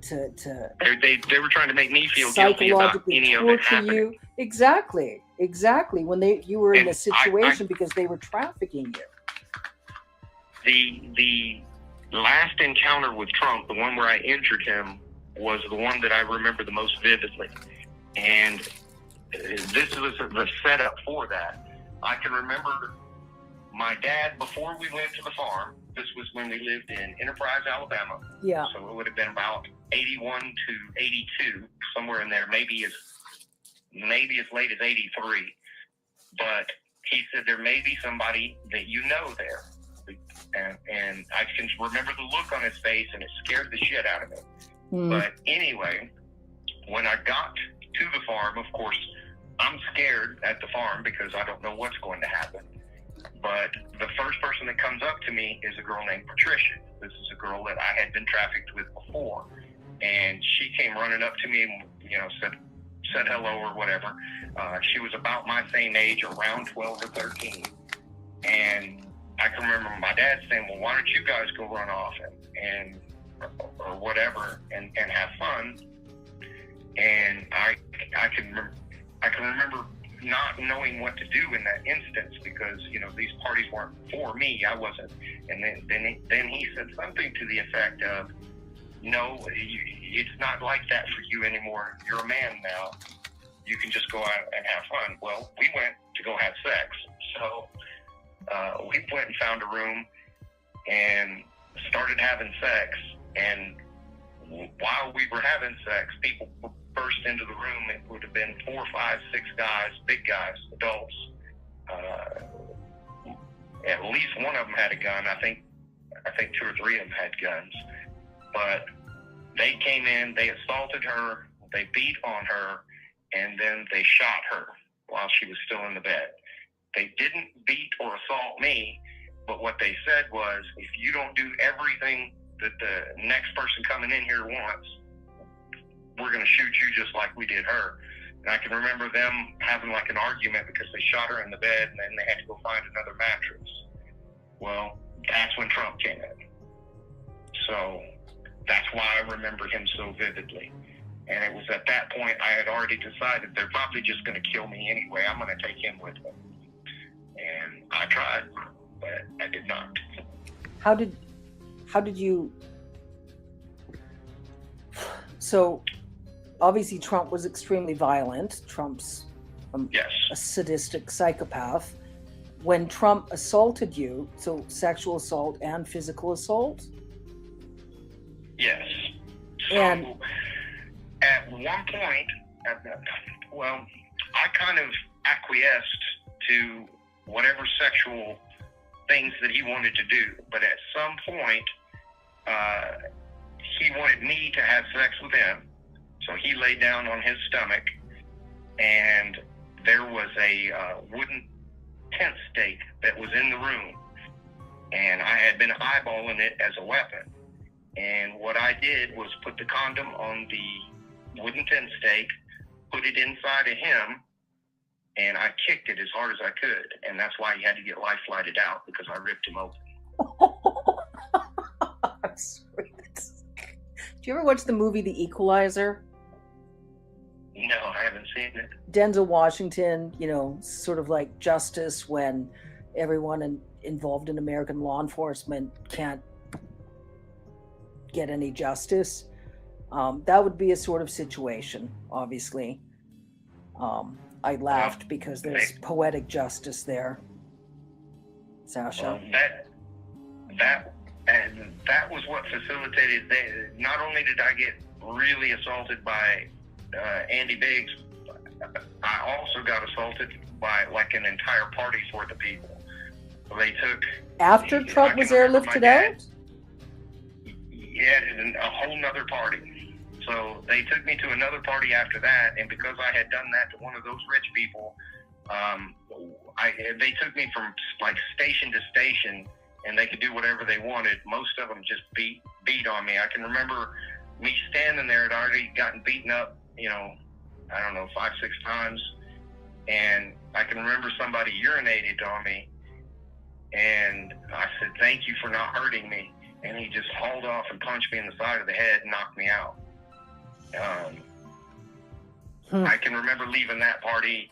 they were trying to make me feel guilty about any of it happening. You.
Exactly. When you were in a situation because they were trafficking
you. The last encounter with Trump, the one where I injured him, was the one that I remember the most vividly, and this was the setup for that. I can remember my dad, before we went to the farm, this was when we lived in Enterprise, Alabama.
Yeah.
So it would have been about 81 to 82, somewhere in there, maybe as late as 83. But he said there may be somebody that you know there. And I can remember the look on his face, and it scared the shit out of me. But anyway, when I got to the farm, of course, I'm scared at the farm because I don't know what's going to happen. But the first person that comes up to me is a girl named Patricia. This is a girl that I had been trafficked with before. And she came running up to me and, said hello or whatever. She was about my same age, around 12 or 13. And I can remember my dad saying, well, why don't you guys go run off and or whatever and have fun. And I can remember not knowing what to do in that instance because, these parties weren't for me. I wasn't. And then he said something to the effect of, no, it's not like that for you anymore. You're a man now. You can just go out and have fun. Well, we went to go have sex. So we went and found a room and started having sex. And while we were having sex, people burst into the room. It would have been 4, 5, 6 guys, big guys, adults. At least one of them had a gun. I think 2 or 3 of them had guns. But they came in, they assaulted her, they beat on her, and then they shot her while she was still in the bed. They didn't beat or assault me, but what they said was, if you don't do everything that the next person coming in here wants, we're going to shoot you just like we did her. And I can remember them having like an argument because they shot her in the bed and then they had to go find another mattress. Well, that's when Trump came in. So that's why I remember him so vividly. And it was at that point I had already decided they're probably just going to kill me anyway. I'm going to take him with them. And I tried, but I did not.
How did you... So obviously Trump was extremely violent. Trump's
yes.
a sadistic psychopath. When Trump assaulted you, so sexual assault and physical assault?
Yes. So
and
one point, well, I kind of acquiesced to whatever sexual things that he wanted to do. But at some point, he wanted me to have sex with him. So he laid down on his stomach, and there was a wooden tent stake that was in the room. And I had been eyeballing it as a weapon. And what I did was put the condom on the wooden tent stake, put it inside of him, and I kicked it as hard as I could. And that's why he had to get life flighted out, because I ripped him open.
Sweet. Do you ever watch the movie The Equalizer?
No, I haven't seen it.
Denzel Washington, sort of like justice when everyone involved in American law enforcement can't get any justice. That would be a sort of situation, obviously. I laughed because there's poetic justice there. Sascha.
Well, that was what facilitated. Not only did I get really assaulted by Andy Biggs, I also got assaulted by like an entire party's worth of people. They took
after Trump was airlifted out.
Yeah, a whole nother party. So they took me to another party after that, and because I had done that to one of those rich people, they took me from like station to station, and they could do whatever they wanted. Most of them just beat on me. I can remember me standing there. I'd already gotten beaten up, I don't know, 5-6 times, and I can remember somebody urinated on me, and I said, "Thank you for not hurting me." And he just hauled off and punched me in the side of the head and knocked me out. I can remember leaving that party,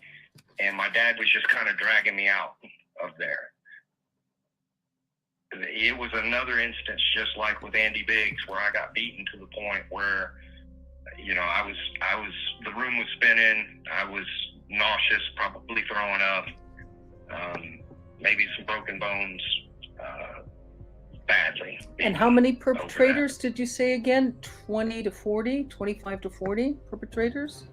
and my dad was just kind of dragging me out of there. It was another instance, just like with Andy Biggs, where I got beaten to the point where, the room was spinning. I was nauseous, probably throwing up, maybe some broken bones, badly.
And how many perpetrators did you say again? 20 to 40, 25 to 40 perpetrators?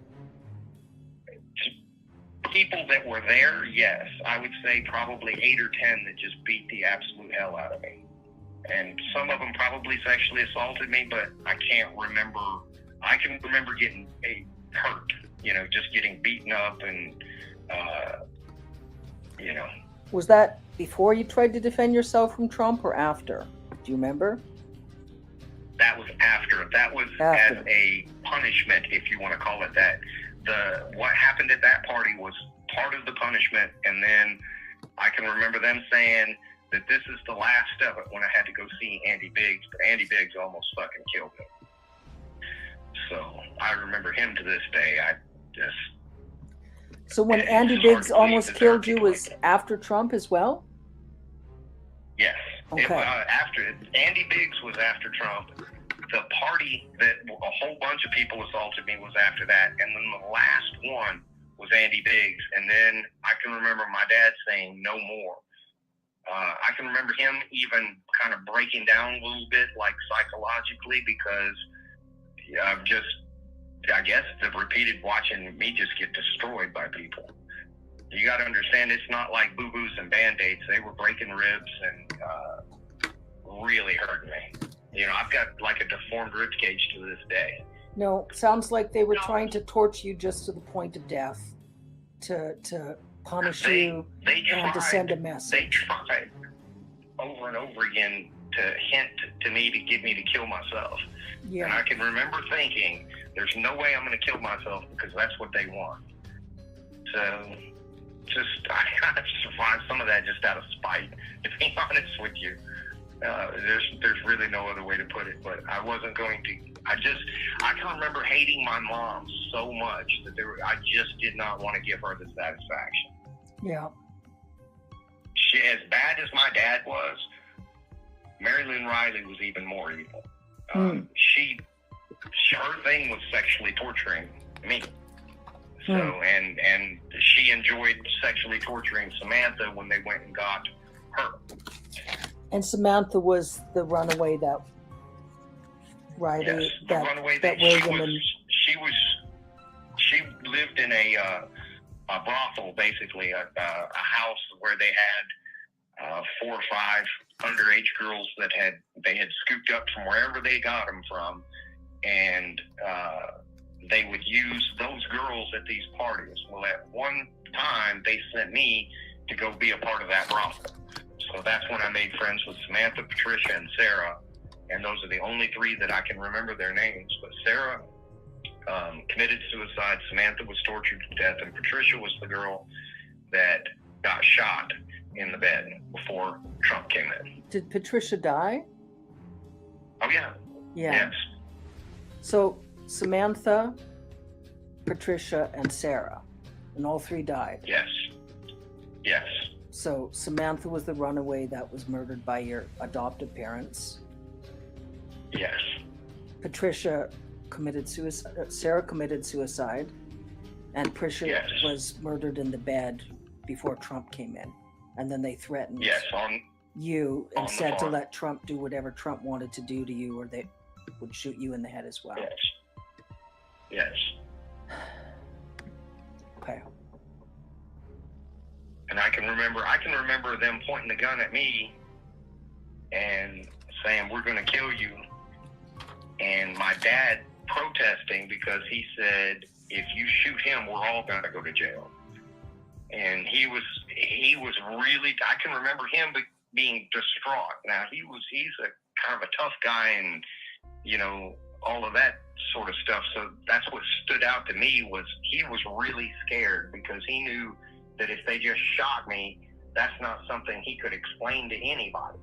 People that were there, yes. I would say probably 8 or 10 that just beat the absolute hell out of me. And some of them probably sexually assaulted me, but I can't remember. I can remember getting hurt, just getting beaten up and,
Was that before you tried to defend yourself from Trump or after? Do you remember?
That was after. That was
after.
As a punishment, if you want to call it that. What happened at that party was part of the punishment, and then I can remember them saying that this is the last of it when I had to go see Andy Biggs, but Andy Biggs almost fucking killed me. So I remember him to this day.
So when Andy Biggs almost killed you was after Trump as well?
Yes.
Okay.
After Andy Biggs was after Trump. The party that a whole bunch of people assaulted me was after that, and then the last one was Andy Biggs, and then I can remember my dad saying no more. I can remember him even kind of breaking down a little bit, like psychologically, because I guess the repeated watching me just get destroyed by people. You got to understand, it's not like boo-boos and Band-Aids. They were breaking ribs and really hurting me. I've got like a deformed rib cage to this day.
No, sounds like they were trying to torture you just to the point of death, to punish you and to send a message.
They tried over and over again to hint to me to get me to kill myself.
Yeah.
And I can remember thinking, there's no way I'm going to kill myself because that's what they want. So I kind of survived some of that just out of spite, to be honest with you. There's really no other way to put it, but I wasn't going to. I can remember hating my mom so much that I just did not want to give her the satisfaction.
Yeah.
She, as bad as my dad was, Mary Lynn Riley was even more evil. Her thing was sexually torturing me. So, and she enjoyed sexually torturing Samantha when they went and got her.
And Samantha was the runaway that Riley,
yes, the runaway that
William
she was lived in a brothel, basically, a house where they had 4 or 5 underage girls that they had scooped up from wherever they got them from, and they would use those girls at these parties. Well, at one time, they sent me to go be a part of that brothel. So that's when I made friends with Samantha, Patricia, and Sarah, and those are the only 3 that I can remember their names. But Sarah committed suicide, Samantha was tortured to death, and Patricia was the girl that got shot in the bed before Trump came in.
Did Patricia die?
Oh, yeah.
Yeah.
Yes.
So Samantha, Patricia, and Sarah, and all 3 died.
Yes. Yes.
So Samantha was the runaway that was murdered by your adoptive parents.
Yes.
Patricia committed suicide. Sarah committed suicide, and Patricia
Yes.
was murdered in the bed before Trump came in. And then they threatened
Yes.
you and
on the
said to
farm.
let Trump do whatever Trump wanted to do to you, or they would shoot you in the head as well.
Yes. Yes.
Okay.
And I can remember them pointing the gun at me and saying, "We're going to kill you." And my dad protesting because he said, "If you shoot him, we're all going to go to jail." And he was really, I can remember him being distraught. Now he's a kind of a tough guy, and all of that sort of stuff. So that's what stood out to me, was he was really scared, because he knew that if they just shot me, that's not something he could explain to anybody.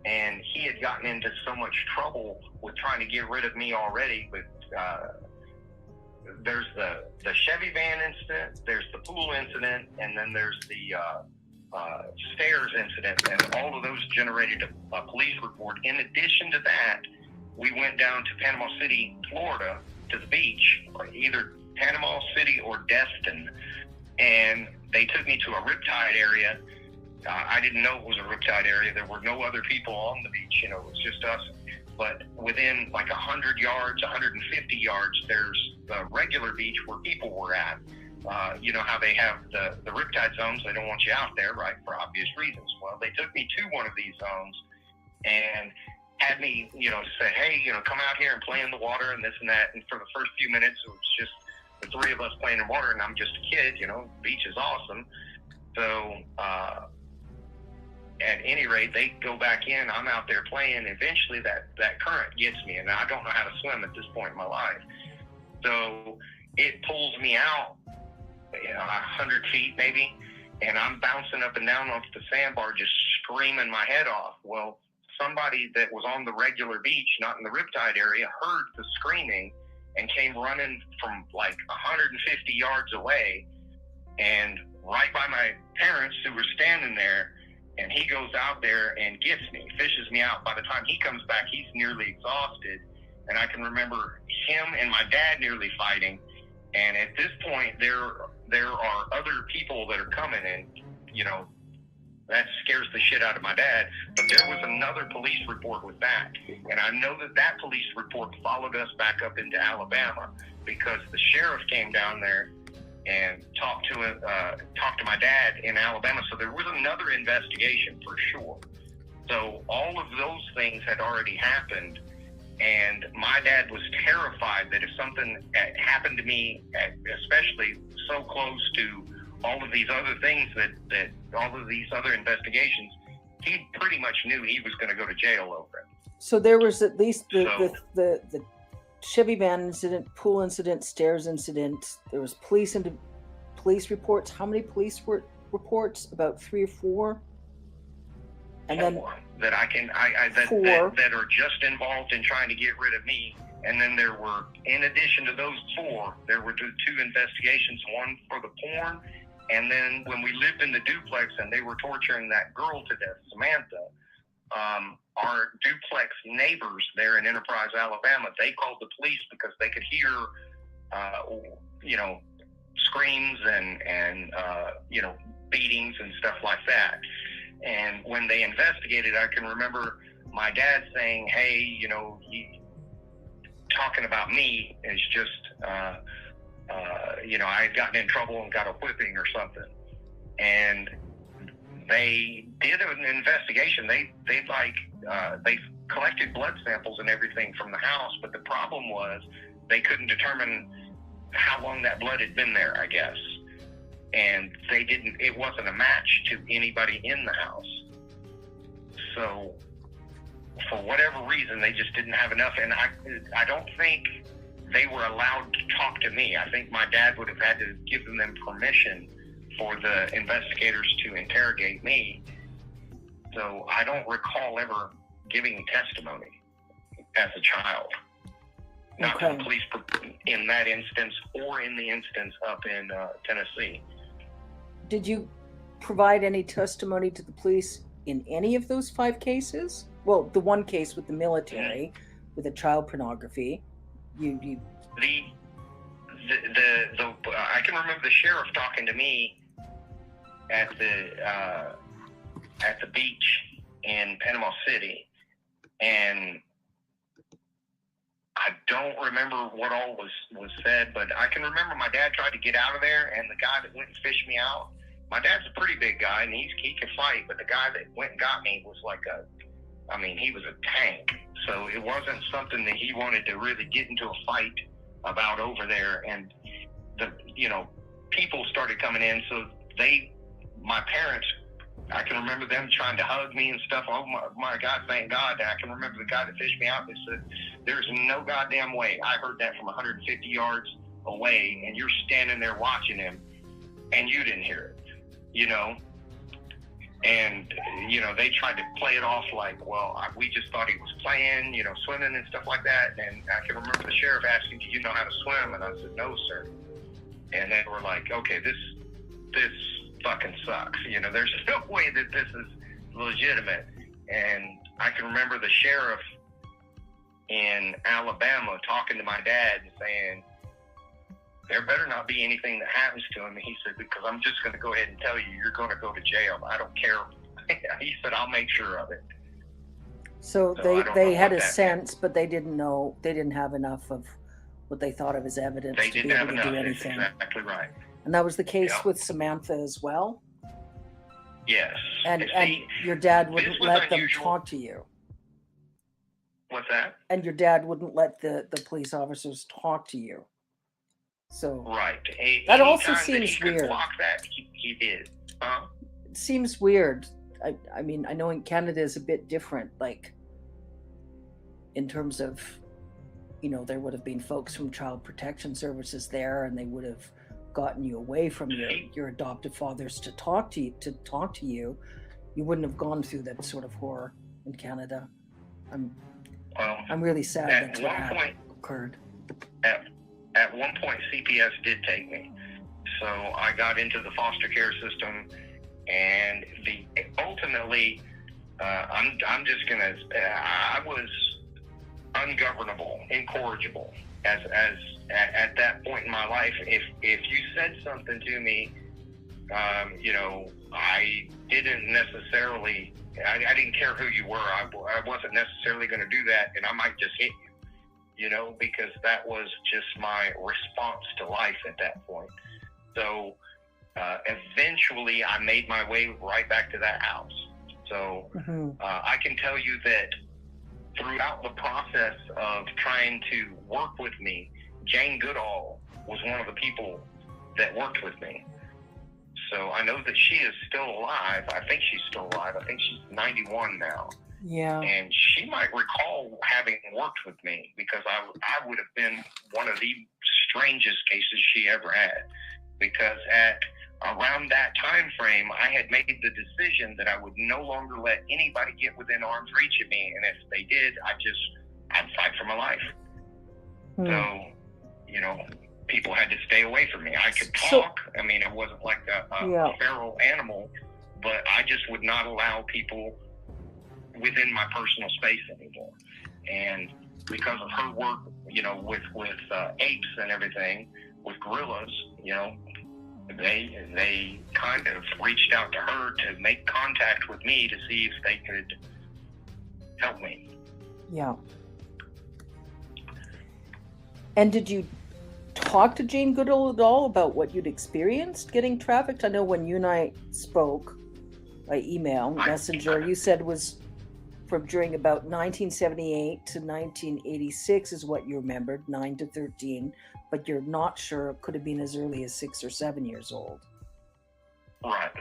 And he had gotten into so much trouble with trying to get rid of me already. But there's the Chevy van incident, there's the pool incident, and then there's the stairs incident, and all of those generated a police report. In addition to that, we went down to Panama City, Florida, to the beach, or either Panama City or Destin, and they took me to a riptide area. I didn't know it was a riptide area. There were no other people on the beach. It was just us. But within like 100 yards, 150 yards, there's the regular beach where people were at. You know how they have the riptide zones. They don't want you out there, right, for obvious reasons. Well, they took me to one of these zones and had me, say, hey, come out here and play in the water and this and that. And for the first few minutes, it was just the 3 of us playing in water, and I'm just a kid. The beach is awesome. So at any rate, they go back in. I'm out there playing. Eventually, that current gets me, and I don't know how to swim at this point in my life. So it pulls me out, 100 feet maybe, and I'm bouncing up and down off the sandbar, just screaming my head off. Well, somebody that was on the regular beach, not in the riptide area, heard the screaming and came running from like 150 yards away, and right by my parents who were standing there. And he goes out there and gets me, fishes me out. By the time he comes back, he's nearly exhausted. And I can remember him and my dad nearly fighting. And at this point, there are other people that are coming, and that scares the shit out of my dad. But there was another police report with that, and I know that police report followed us back up into Alabama, because the sheriff came down there and talked to my dad in Alabama. So there was another investigation for sure. So all of those things had already happened, and my dad was terrified that if something happened to me, especially so close to all of these other things, that all of these other investigations, he pretty much knew he was going to go to jail over it.
So there was at least the Chevy van incident, pool incident, stairs incident. There was police reports. How many police reports? About 3 or 4. And then
that that are just involved in trying to get rid of me. And then there were, in addition to those 4, there were 2 investigations. One for the porn, and then when we lived in the duplex and they were torturing that girl to death, Samantha. Our duplex neighbors there in Enterprise, Alabama, they called the police because they could hear, screams and beatings and stuff like that. And when they investigated, I can remember my dad saying, hey, talking about me is just, I had gotten in trouble and got a whipping or something. And they did an investigation. They collected blood samples and everything from the house, but the problem was they couldn't determine how long that blood had been there, I guess. And it wasn't a match to anybody in the house. So for whatever reason, they just didn't have enough. And I don't think they were allowed to talk to me. I think my dad would have had to give them permission for the investigators to interrogate me. So I don't recall ever giving testimony as a child. Not to the police in that instance or in the instance up in Tennessee.
Did you provide any testimony to the police in any of those 5 cases? Well, the one case with the military, with the child pornography, I can remember the sheriff talking to me at the beach in Panama City, and I don't remember what all was said, but I can remember my dad tried to get out of there, and the guy that went and fished me out, my dad's a pretty big guy, and he can fight, but the guy that went and got me was he was a tank. So it wasn't something that he wanted to really get into a fight about over there. And people started coming in, so my parents, I can remember them trying to hug me and stuff. Oh my God, thank God. I can remember the guy that fished me out that said, "There's no goddamn way." I heard that from 150 yards away, and you're standing there watching him, and you didn't hear it, And, they tried to play it off like, well, we just thought he was playing, swimming and stuff like that. And I can remember the sheriff asking, "Do you know how to swim?" And I said, "No, sir." And they were like, "Okay, this fucking sucks. There's no way that this is legitimate." And I can remember the sheriff in Alabama talking to my dad and saying, "There better not be anything that happens to him." And he said, "Because I'm just going to go ahead and tell you, you're going to go to jail. I don't care." He said, "I'll make sure of it." So they had a sense, but they didn't know. They didn't have enough of what they thought of as evidence to be able to do anything.
That's exactly right.
And that was the case with Samantha as well?
Yes.
And your dad wouldn't let them talk to you?
What's that?
And your dad wouldn't let the police officers talk to you? So
right.
That also seems weird.
Block that, he did.
It seems weird. I mean, I know in Canada is a bit different, like in terms of, there would have been folks from Child Protection Services there, and they would have gotten you away from your adoptive fathers to talk to you. You wouldn't have gone through that sort of horror in Canada. I'm really sad that's what occurred.
At one point, CPS did take me, so I got into the foster care system, and ultimately, I'm just gonna. I was ungovernable, incorrigible, at that point in my life. If you said something to me, I didn't necessarily. I didn't care who you were. I wasn't necessarily going to do that, and I might just hit you. Because that was just my response to life at that point. So eventually I made my way right back to that house. So I can tell you that throughout the process of trying to work with me, Jane Goodall was one of the people that worked with me. So I know that she is still alive. I think she's still alive. I think she's 91 now.
Yeah.
And she might recall having worked with me, because I would have been one of the strangest cases she ever had, because at around that time frame, I had made the decision that I would no longer let anybody get within arm's reach of me, and if they did, I'd fight for my life. So, people had to stay away from me. I could talk. I mean, it wasn't like a feral animal, but I just would not allow people within my personal space anymore. And because of her work, with apes and everything, with gorillas, they kind of reached out to her to make contact with me to see if they could help me.
Yeah. And did you talk to Jane Goodall at all about what you'd experienced getting trafficked? I know when you and I spoke by email, messenger, you said was from during about 1978 to 1986 is what you remembered, 9 to 13, but you're not sure it could have been as early as 6 or 7 years old.
Right.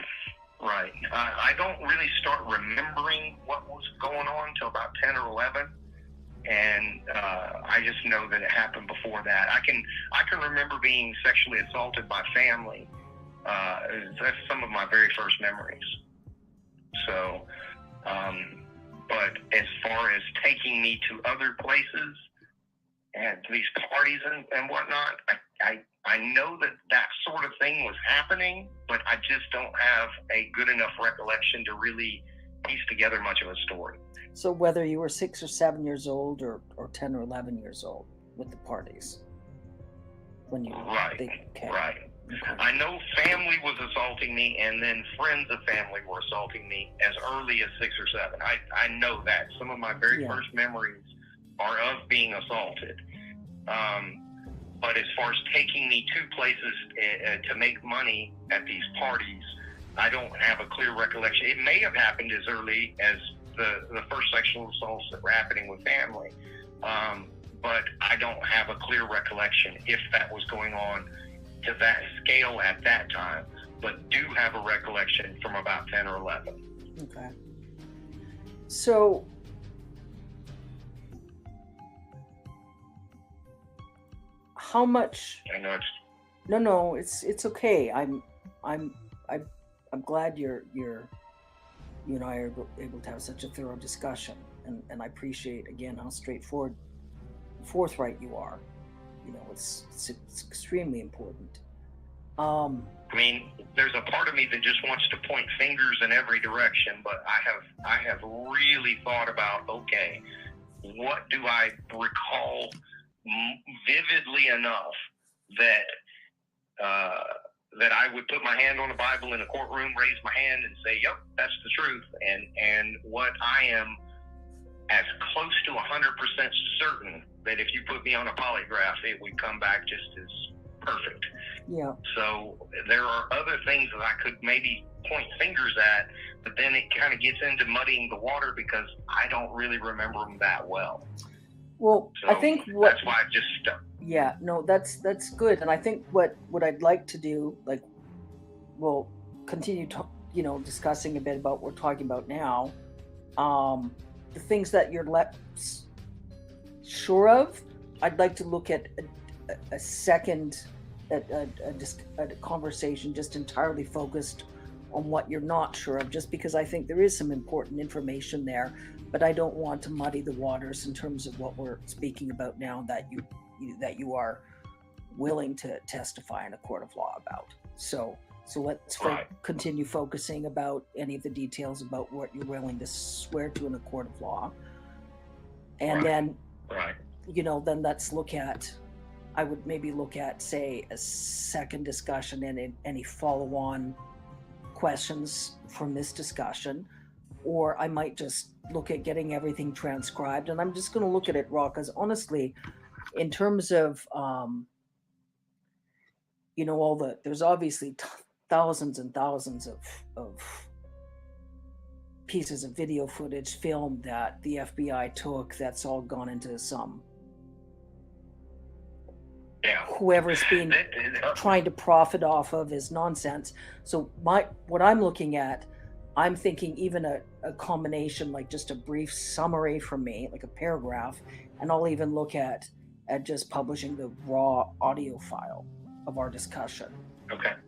I don't really start remembering what was going on until about 10 or 11. And I just know that it happened before that. I can remember being sexually assaulted by family. That's some of my very first memories. So, but as far as taking me to other places and these parties and whatnot, I know that sort of thing was happening, but I just don't have a good enough recollection to really piece together much of a story.
So whether you were 6 or 7 years old or 10 or 11 years old with the parties when you
Right.
Okay.
I know family was assaulting me, and then friends of family were assaulting me as early as 6 or 7. I know that. Some of my very first memories are of being assaulted. But as far as taking me to places to make money at these parties, I don't have a clear recollection. It may have happened as early as the first sexual assaults that were happening with family. But I don't have a clear recollection if that was going on to that scale at that time, but do have a recollection from about 10 or 11.
Okay. So how much?
I know it's
No, it's okay. I'm glad you and I are able to have such a thorough discussion, and I appreciate again how forthright you are. You know, it's extremely important.
I mean, there's a part of me that just wants to point fingers in every direction, but I have really thought about, okay, what do I recall vividly enough that I would put my hand on the Bible in a courtroom, raise my hand, and say, "Yep, that's the truth." And what I am as close to 100% certain that if you put me on a polygraph, it would come back just as perfect.
Yeah.
So there are other things that I could maybe point fingers at, but then it kind of gets into muddying the water because I don't really remember them that well.
Well, so I think
that's why I just stuck.
Yeah, no, that's good, and I think what I'd like to do, like, we'll continue discussing a bit about what we're talking about now. The things that you're less sure of, I'd like to look at a second a conversation just entirely focused on what you're not sure of, just because I think there is some important information there, but I don't want to muddy the waters in terms of what we're speaking about now that you are willing to testify in a court of law about. So let's continue focusing about any of the details about what you're willing to swear to in a court of law, and then then let's look at. I would maybe look at, say, a second discussion and any follow-on questions from this discussion, or I might just look at getting everything transcribed. And I'm just going to look at it raw, because honestly, in terms of, there's obviously thousands and thousands of pieces of video footage, film that the FBI took, that's all gone into some whoever's been trying to profit off of is nonsense. So what I'm looking at, I'm thinking even a combination, like just a brief summary from me, like a paragraph, and I'll even look at just publishing the raw audio file of our discussion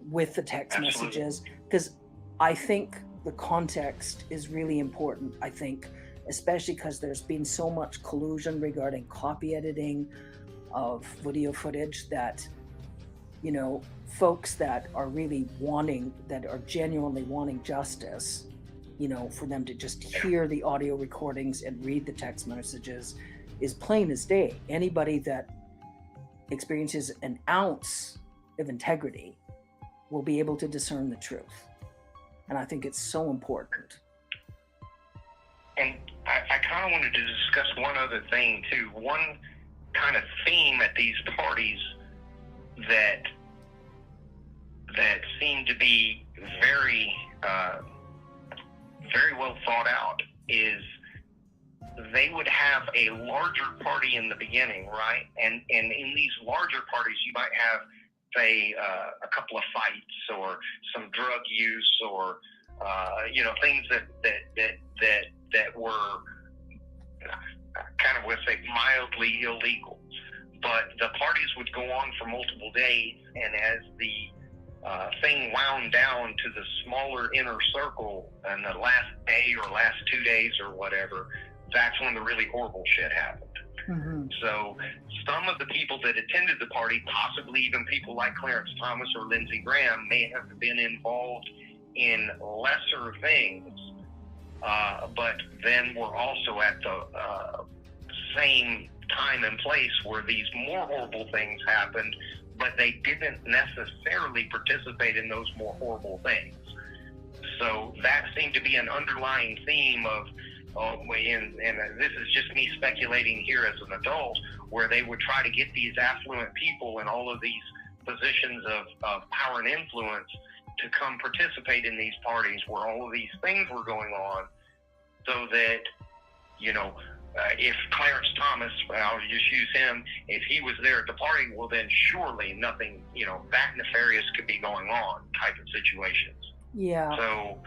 with the text messages, because I think the context is really important. I think especially because there's been so much collusion regarding copy editing of video footage that, folks that are really that are genuinely wanting justice, for them to just hear the audio recordings and read the text messages is plain as day. Anybody that experiences an ounce of integrity will be able to discern the truth. And I think it's so important.
And I kind of wanted to discuss one other thing too. One kind of theme at these parties that seemed to be very very well thought out is they would have a larger party in the beginning, right? And in these larger parties, you might have, say, a couple of fights or some drug use or things that were kind of, let's say, mildly illegal. But the parties would go on for multiple days, and as the thing wound down to the smaller inner circle and the last day or last 2 days or whatever, that's when the really horrible shit happened.
Mm-hmm.
So some of the people that attended the party, possibly even people like Clarence Thomas or Lindsey Graham, may have been involved in lesser things, but then were also at the same time and place where these more horrible things happened, but they didn't necessarily participate in those more horrible things. So that seemed to be an underlying theme of, and this is just me speculating here as an adult, where they would try to get these affluent people in all of these positions of power and influence to come participate in these parties where all of these things were going on, so that, if Clarence Thomas, I'll just use him, if he was there at the party, well, then surely nothing, that nefarious could be going on type of situations.
Yeah.
So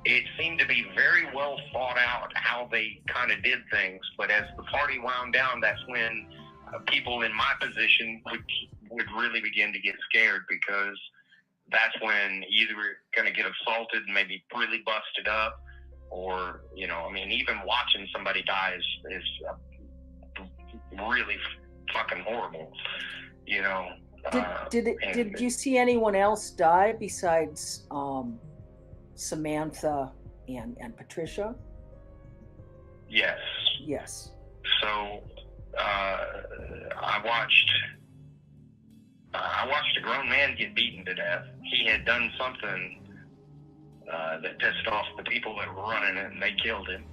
it seemed to be very well thought out how they kind of did things. But as the party wound down, that's when people in my position would really begin to get scared, because that's when either we're going to get assaulted and maybe really busted up, or, even watching somebody die is really fucking horrible,
Did you see anyone else die besides Samantha and Patricia?
Yes.
Yes.
So I watched a grown man get beaten to death. He had done something that pissed off the people that were running it, and they killed him.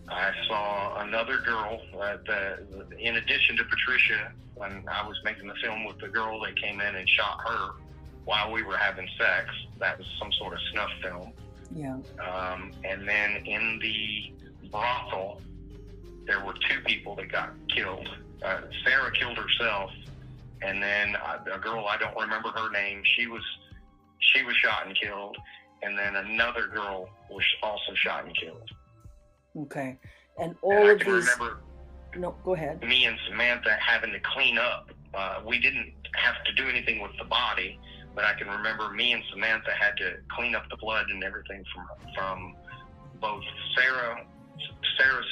I saw another girl, in addition to Patricia, when I was making the film with the girl that came in and shot her while we were having sex. That was some sort of snuff film.
Yeah.
And then in the brothel, there were 2 people that got killed. Sarah killed herself, and then a girl, I don't remember her name, she was shot and killed, and then another girl was also shot and killed.
Okay. And all of these...
remember,
no, go ahead.
Me and Samantha having to clean up. We didn't have to do anything with the body, but I can remember me and Samantha had to clean up the blood and everything from both Sarah's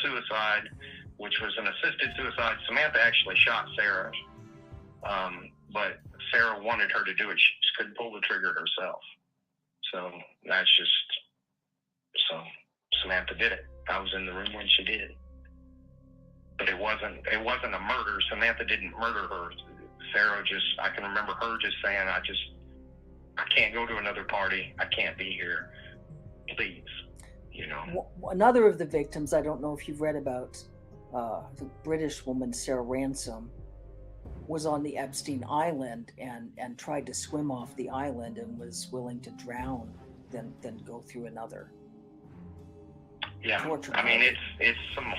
suicide, which was an assisted suicide. Samantha actually shot Sarah, but Sarah wanted her to do it. She just couldn't pull the trigger herself. So Samantha did it. I was in the room when she did. But it wasn't a murder. Samantha didn't murder her. Sarah I can remember her just saying, I can't go to another party. I can't be here. Please,
Another of the victims, I don't know if you've read about, the British woman, Sarah Ransom, was on the Epstein Island and tried to swim off the island and was willing to drown than go through another.
Yeah,
torture.
It's some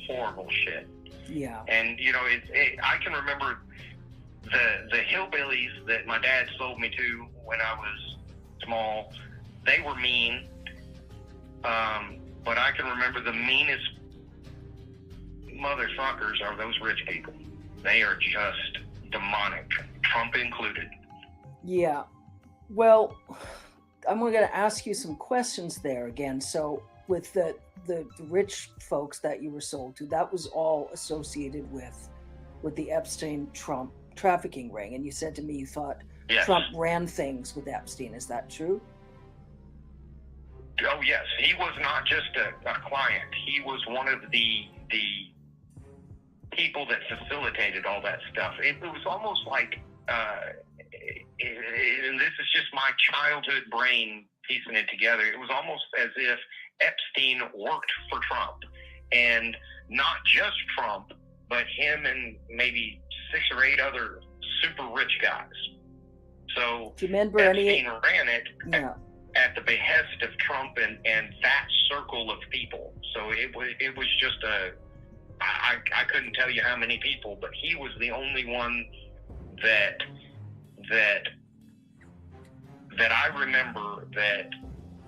horrible shit.
Yeah.
And I can remember the hillbillies that my dad sold me to when I was small. They were mean, but I can remember the meanest motherfuckers are those rich people. They are just demonic, Trump included.
Yeah. Well, I'm going to ask you some questions there again. So with the rich folks that you were sold to, that was all associated with the Epstein-Trump trafficking ring. And you said to me you thought
Yes.
Trump ran things with Epstein. Is that true?
Oh, yes. He was not just a client. He was one of the people that facilitated all that stuff. It was almost like, and this is just my childhood brain piecing it together, it was almost as if Epstein worked for Trump. And not just Trump, but him and maybe 6 or 8 other super rich guys. So
do you remember
Epstein ran it
Yeah.
at the behest of Trump and that circle of people. So it was just I couldn't tell you how many people, but he was the only one that I remember that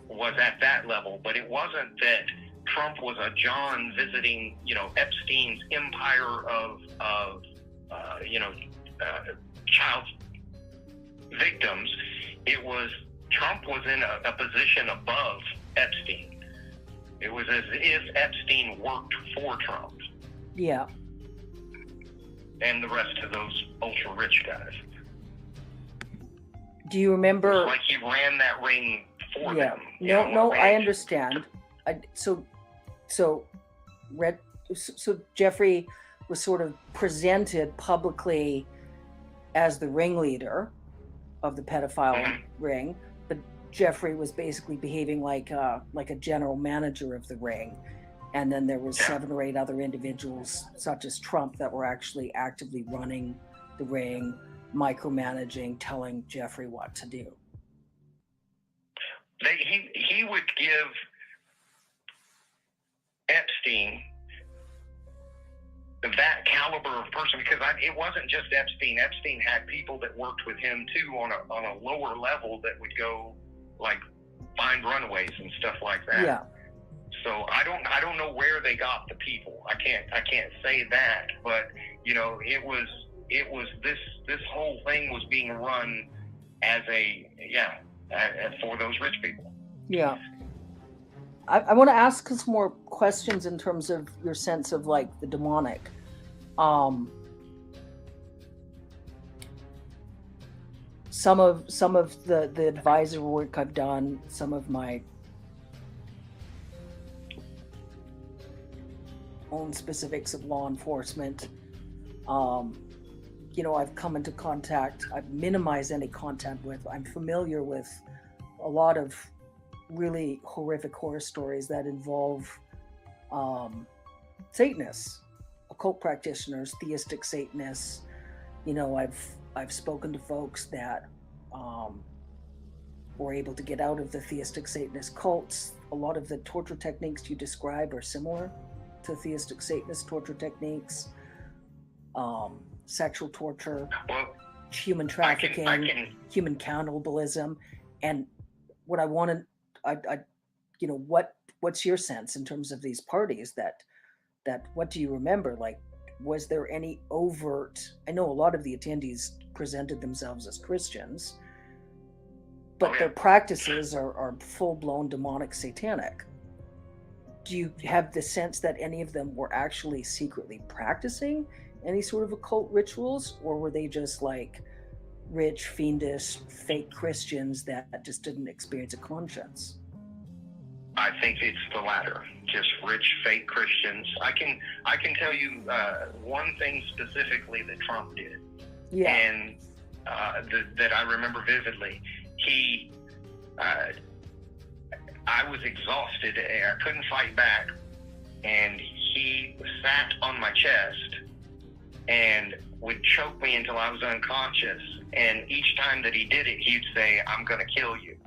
was at that level. But it wasn't that Trump was a John visiting, Epstein's empire of child victims. It was Trump was in a position above Epstein. It was as if Epstein worked for Trump.
Yeah.
And the rest of those ultra rich guys.
Do you remember?
It's like he ran that ring for them.
No, I understand. So Jeffrey was sort of presented publicly as the ringleader of the pedophile ring, but Jeffrey was basically behaving like a general manager of the ring. And then there was 7 or 8 other individuals, such as Trump, that were actually actively running the ring, micromanaging, telling Jeffrey what to do.
He would give Epstein that caliber of person, because it wasn't just Epstein. Epstein had people that worked with him too on a lower level that would go like find runaways and stuff like that.
Yeah.
So I don't know where they got the people. I can't say that, but it was this whole thing was being run as for those rich people.
Yeah. I want to ask some more questions in terms of your sense of like the demonic. Some of the advisor work I've done, some of my own specifics of law enforcement, I've come into contact, I've minimized any contact with, I'm familiar with a lot of really horrific horror stories that involve Satanists, occult practitioners, theistic Satanists. I've spoken to folks that were able to get out of the theistic Satanist cults. A lot of the torture techniques you describe are similar to theistic Satanist torture techniques, sexual torture, human trafficking, human cannibalism. And what I want to, what's your sense in terms of these parties that what do you remember? Like, was there any overt, I know a lot of the attendees presented themselves as Christians, but their practices are full-blown demonic satanic. Do you have the sense that any of them were actually secretly practicing any sort of occult rituals, or were they just like rich, fiendish, fake Christians that just didn't experience a conscience?
I think it's the latter, just rich, fake Christians. I can tell you one thing specifically that Trump did, and that I remember vividly. I was exhausted. I couldn't fight back, and he sat on my chest and would choke me until I was unconscious. And each time that he did it, he'd say, "I'm going to kill you."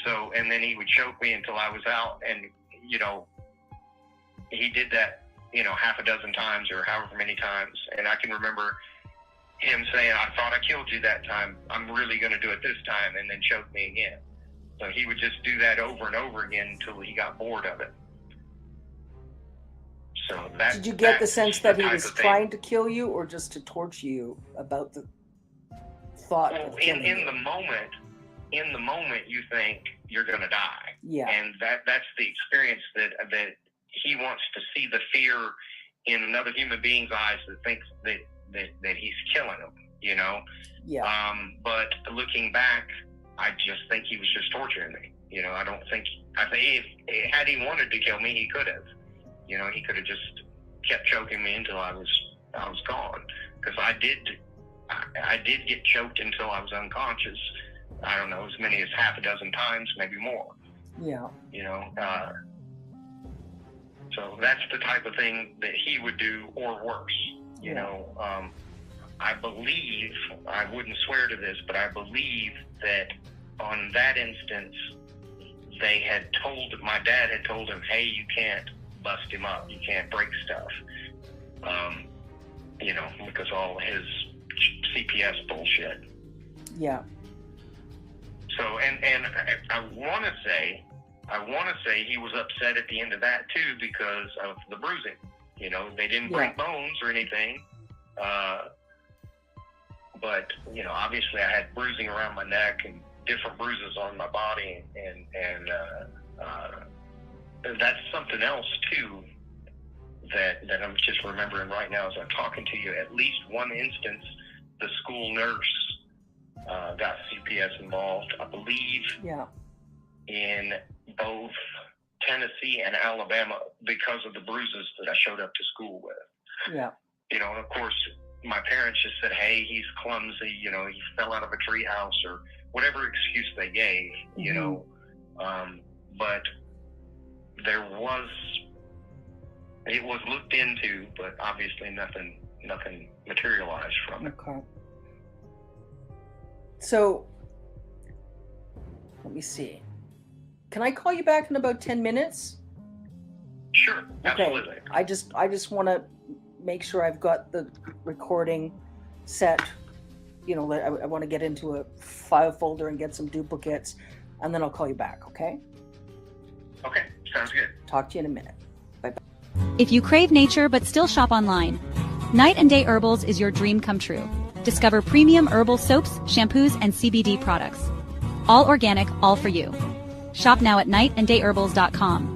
So, and then he would choke me until I was out. And, he did that, half a dozen times or however many times. And I can remember him saying, "I thought I killed you that time. I'm really going to do it this time," and then choke me again. So he would just do that over and over again until he got bored of it. So
did you get the sense that he was trying to kill you, or just to torture you about the thought of killing you? In the moment, you think you're going to die. Yeah. And that's the experience that he wants to see the fear in another human being's eyes that thinks that he's killing him, Yeah. But looking back, I just think he was just torturing me. I think if had he wanted to kill me, he could have. He could have just kept choking me until I was gone. Because I did get choked until I was unconscious. I don't know, as many as half a dozen times, maybe more. Yeah. So that's the type of thing that he would do, or worse.
I believe, I wouldn't swear to this, but I believe that on that instance, my dad had told him, hey, you can't bust him up. You can't break stuff. Because all his CPS bullshit.
Yeah.
So, and I want to say he was upset at the end of that too because of the bruising. They didn't break bones or anything. But, obviously I had bruising around my neck and different bruises on my body. And that's something else too that I'm just remembering right now as I'm talking to you. At least one instance, the school nurse got CPS involved, I believe, in both Tennessee and Alabama because of the bruises that I showed up to school with.
Yeah.
And of course, my parents just said, hey, he's clumsy, he fell out of a treehouse or whatever excuse they gave, but it was looked into, but obviously nothing materialized from it.
Okay. So, let me see. Can I call you back in about 10 minutes?
Sure, absolutely.
Okay. I just want to make sure I've got the recording set. I want to get into a file folder and get some duplicates, and then I'll call you back, okay?
Okay, sounds good.
Talk to you in a minute. Bye-bye.
If you crave nature but still shop online, Night and Day Herbals is your dream come true. Discover premium herbal soaps, shampoos, and CBD products. All organic, all for you. Shop now at nightandayherbals.com.